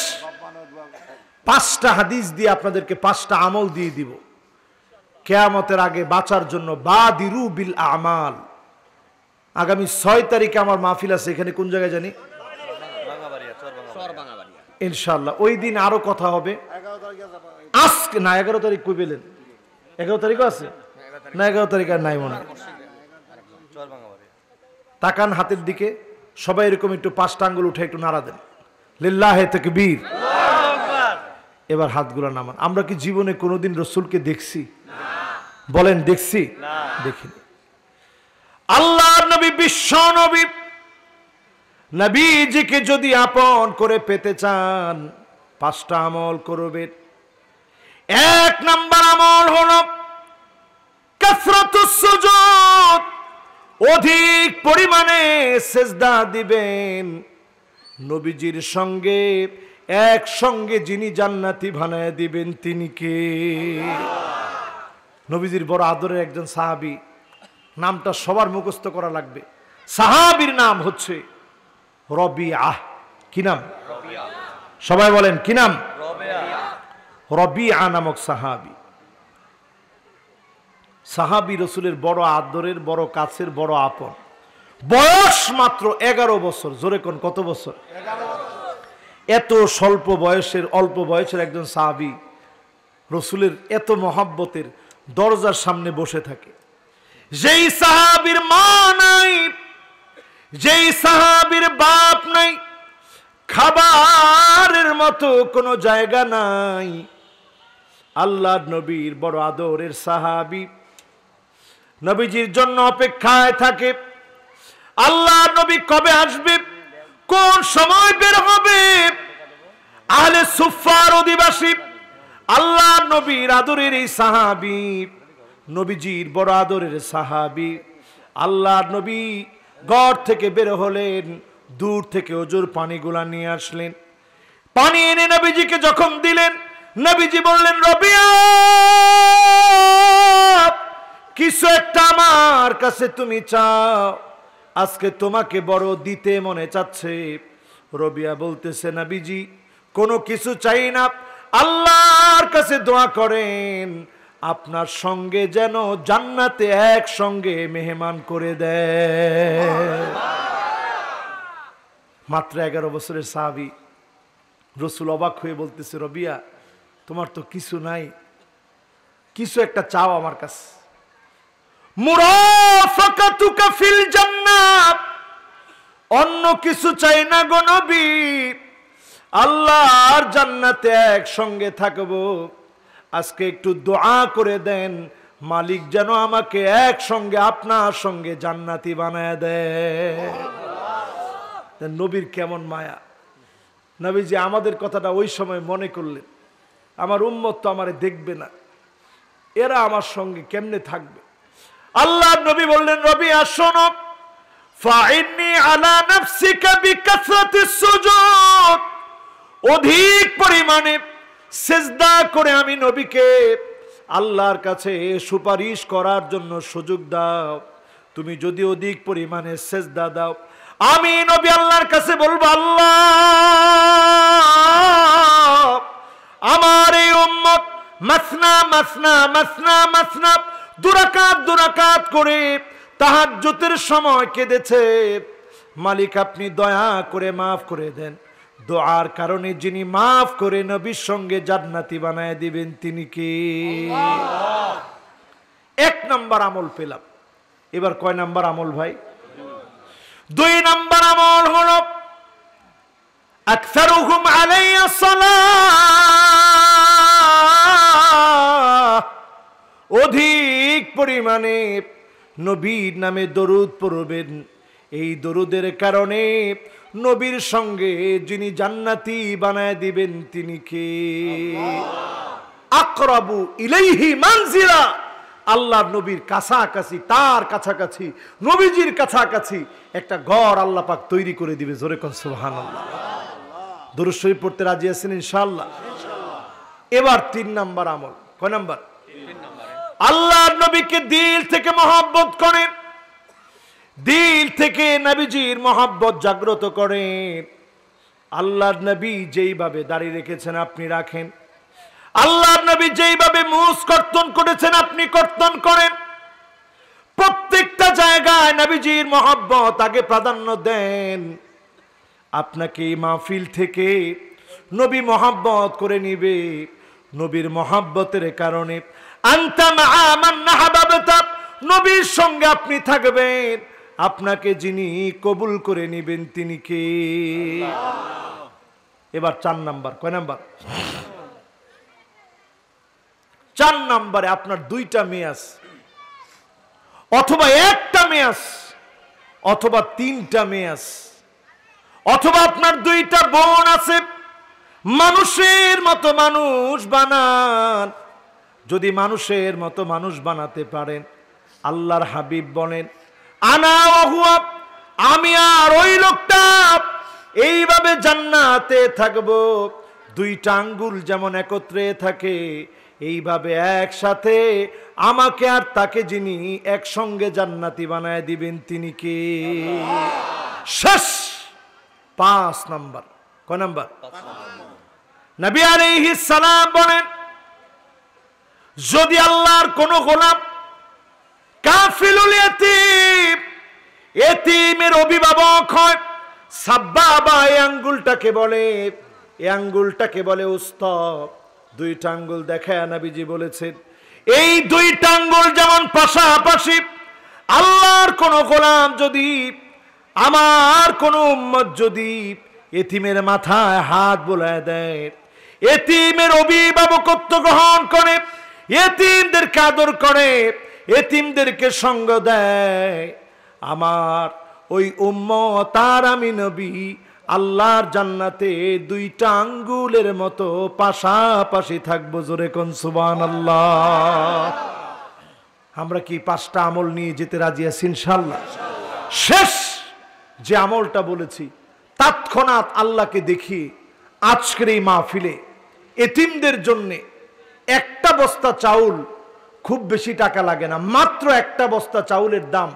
Speaker 1: 5টা হাদিস দিয়ে আপনাদেরকে 5টা আমল দিয়ে দিব কিয়ামতের আগে বাঁচার জন্য। বাদিরু বিল আমাল। আগামী 6 তারিখে আমার মাহফিল আছে, এখানে কোন জায়গায় জানি, ইনশাআল্লাহ। ওই দিন আরো কথা হবে। আজকে না 11 তারিখ কই পেলেন? 11 তারিখও আছে না? 11 তারিখ আর নাই মনে। তাকান হাতের দিকে, সবাই এরকম একটু 5টা আঙ্গুল উঠে একটু নাড়া দেন, লিল্লাহে তাকবীর। এবার হাতগুলো নামান। আমরা কি জীবনে কোনোদিন রসুলকে দেখছি? বলেন দেখছি? দেখিনি। আল্লাহর নবী, বিশ্ব নবী, নবীজিকে যদি আপন করে পেতে চান 5টা আমল করবেন। 1 নাম্বার আমল হলো কাসরাতুস সুজুদ, অধিক পরিমাণে সিজদা দিবেন। নবীজির সঙ্গে একসঙ্গে যিনি জান্নাতি বানায় দিবেন তিনি কে? নবীজির বড় আদরের একজন সাহাবী, নামটা সবার মুখস্থ করা লাগবে। সাহাবীর নাম হচ্ছে রবিআ। কি নাম? সবাই বলেন কি নাম? রবিআ নামক সাহাবী। সাহাবী রসুলের বড় আদরের, বড় কাছের, বড় আপন। বয়স মাত্র 11 বছর। জোরে কোন কত বছর? এত স্বল্প বয়সের, অল্প বয়সের একজন সাহাবী রসুলের এত মহাব্বতের দরজার সামনে বসে থাকে। যেই সাহাবীর মা নাই, যেই সাহাবীর বাপ নাই, খাবারের মতো কোনো জায়গা নাই, আল্লাহর নবীর বড় আদরের সাহাবী নবীজির জন্য অপেক্ষায় থাকে। আল্লাহর নবী কবে আসবে, কোন সময় বের হবে? আহলে সুফার অধিবাসী আল্লাহর নবীর আদরের এই সাহাবী, নবীজির বড় আদরের সাহাবী, আল্লাহর নবী ঘর থেকে বের হলেন, দূর থেকে ওজুর পানিগুলা নিয়ে আসলেন। পানি এনে নবীজিকে যখন দিলেন, নবীজি বললেন, রবিআ, কিছু একটা আমার কাছে তুমি চাও, আজকে তোমাকে বড় দিতে মনে চাচ্ছে। রবিআ বলতেছে, নবীজি কোনো কিছু চাই না, আল্লাহর কাছে দোয়া করেন আপনার সঙ্গে যেন জান্নাতে একসঙ্গে মেহমান করে দেয়। মাত্র 11 বছরের সাহাবী। রসুল অবাক হয়ে বলতেছে, রবিআ তোমার তো কিছু নাই, কিছু একটা চাও আমার কাছে। মুরাফাকাতুকা ফিল জান্নাত, অন্য কিছু চাই না গো নবী, আল্লাহর জান্নাতে একসঙ্গে থাকবো। আজকে একটু দোয়া করে দেন, মালিক যেন আমাকে একসঙ্গে আপনার সঙ্গে জান্নাতি বানায় দেয়। নবীর কেমন মায়া! নবীজি আমাদের কথাটা ওই সময় মনে করলেন, আমার উম্মত তো আমারে দেখবে না, এরা আমার সঙ্গে কেমনে থাকবে। আল্লাহ নবী বললেন, রবি শোনো, ফাইন্নি আলা নাফসিকা বিকাসরাতিস সুজুদ, অধিক পরিমাণে সিজদা করে আমি নবীকে আল্লাহর কাছে সুপারিশ করার জন্য সুযোগ দাও। তুমি যদি অধিক পরিমাণে সিজদা দাও, আমি নবী আল্লাহর কাছে বলবো, আল্লাহ আমার এই উম্মত মাসনা মাসনা মাসনা মাসনা দুরাকাত করে তাহাজ্জুদের সময় কেঁদেছে, মালিক আপনি দয়া করে মাফ করে দেন। দোয়ার কারণে যিনি মাফ করে নবীর সঙ্গে জান্নাতি বানায় দিবেন তিনি কে? এক নাম্বার আমল পেলাম। এবার কয় নাম্বার আমল ভাই? 2 নাম্বার আমল হলো আকসারুহুম আলাইয়া সালাহ, অধিক পরিমাণে নবীর নামে দরুদ পড়বেন। এই দরুদের কারণে নবীর সঙ্গে যিনি জান্নাতি বানায় দিবেন তিনি কে? আকরাবু ইলাইহি মানজিলা, আল্লাহর নবীর কাছাকাছি, তার কাছাকাছি, নবীজির কাছাকাছি একটা ঘর আল্লাহ পাক তৈরি করে দিবে। জোরে কোন সুবহানাল্লাহ। দরুদ শরীফ পড়তে রাজি আছেন ইনশাআল্লাহ? এবার 3 নাম্বার আমল। কয় নাম্বার? আল্লাহর নবীকে দিল থেকে মহব্বত করেন, দিল থেকে নবীজির মহব্বত জাগ্রত করেন। আল্লাহর নবী যেইভাবে দাড়ি রেখেছেন আপনি রাখেন, আল্লাহর নবী যেইভাবে মুছ কর্তন করেছেন আপনি কর্তন করেন। প্রত্যেকটা জায়গায় নবীজির মহব্বত আগে প্রাধান্য দেন। আপনাকে এই মাহফিল থেকে নবী মহব্বত করে নিবে। নবীর মহব্বতের কারণে আনতা মাআ মান আহবাবতা, নবীর সঙ্গে আপনি থাকবেন, আপনাকে যিনি কবুল করে নেবেন তিনি কে? এবার 4 নাম্বার। কয় নাম্বার? 4 নাম্বারে আপনার 2টা মেয়ে আছে, অথবা 1টা মেয়ে আছে, অথবা 3টা মেয়ে আছে, অথবা আপনার 2টা বোন আছে। মানুষের মতো মানুষ বানান। যদি মানুষের মতো মানুষ বানাতে পারেন, আল্লাহর হাবিব বলেন, আনা ওয়া হুয়া, আমি আর ওই লোকটা এইভাবে জান্নাতে থাকবো। 2টা আঙ্গুল যেমন একত্রে থাকে, এইভাবে একসাথে আমাকে আর তাকে যিনি একসঙ্গে জান্নাতি বানায় দিবেন তিনি কে? শেষ 5 নাম্বার। কয় নাম্বার? নবী আলাইহিস সালাম বলেন, যদি আল্লাহর কোন গোলাম কাফিলুল ইয়াতীম, এতিমের অভিভাবক হয়, সাব্বাবা, এই আঙ্গুলটাকে বলে উস্তাদ। 2টা আঙ্গুল দেখায় নবীজি বলেছেন, এই 2টা আঙ্গুল যেমন পাশাপাশি, আল্লাহর কোন গোলাম যদি, আমার কোন উম্মত যদি এতিমের মাথায় হাত বোলায় দেয়, এতিমের অভিভাবকত্ব গ্রহণ করে, এতিমদেরকে আদর করে, এতিমদেরকে সঙ্গ দেয়, আমার ওই উম্মত আর আমি নবী আল্লাহর জান্নাতে 2টা আঙ্গুলের মতো পাশাপাশি থাকবো। জোরে কোন সুবহানাল্লাহ। আমরা কি 5টা আমল নিয়ে যেতে রাজি আছি ইনশাআল্লাহ? শেষ যে আমলটা বলেছি, তৎক্ষণাৎ আল্লাহকে দেখিয়ে আজকের এই মাহফিলে এতিমদের জন্য 1টা বস্তা চাউল, খুব বেশি টাকা লাগে না, মাত্র 1টা বস্তা চাউলের দাম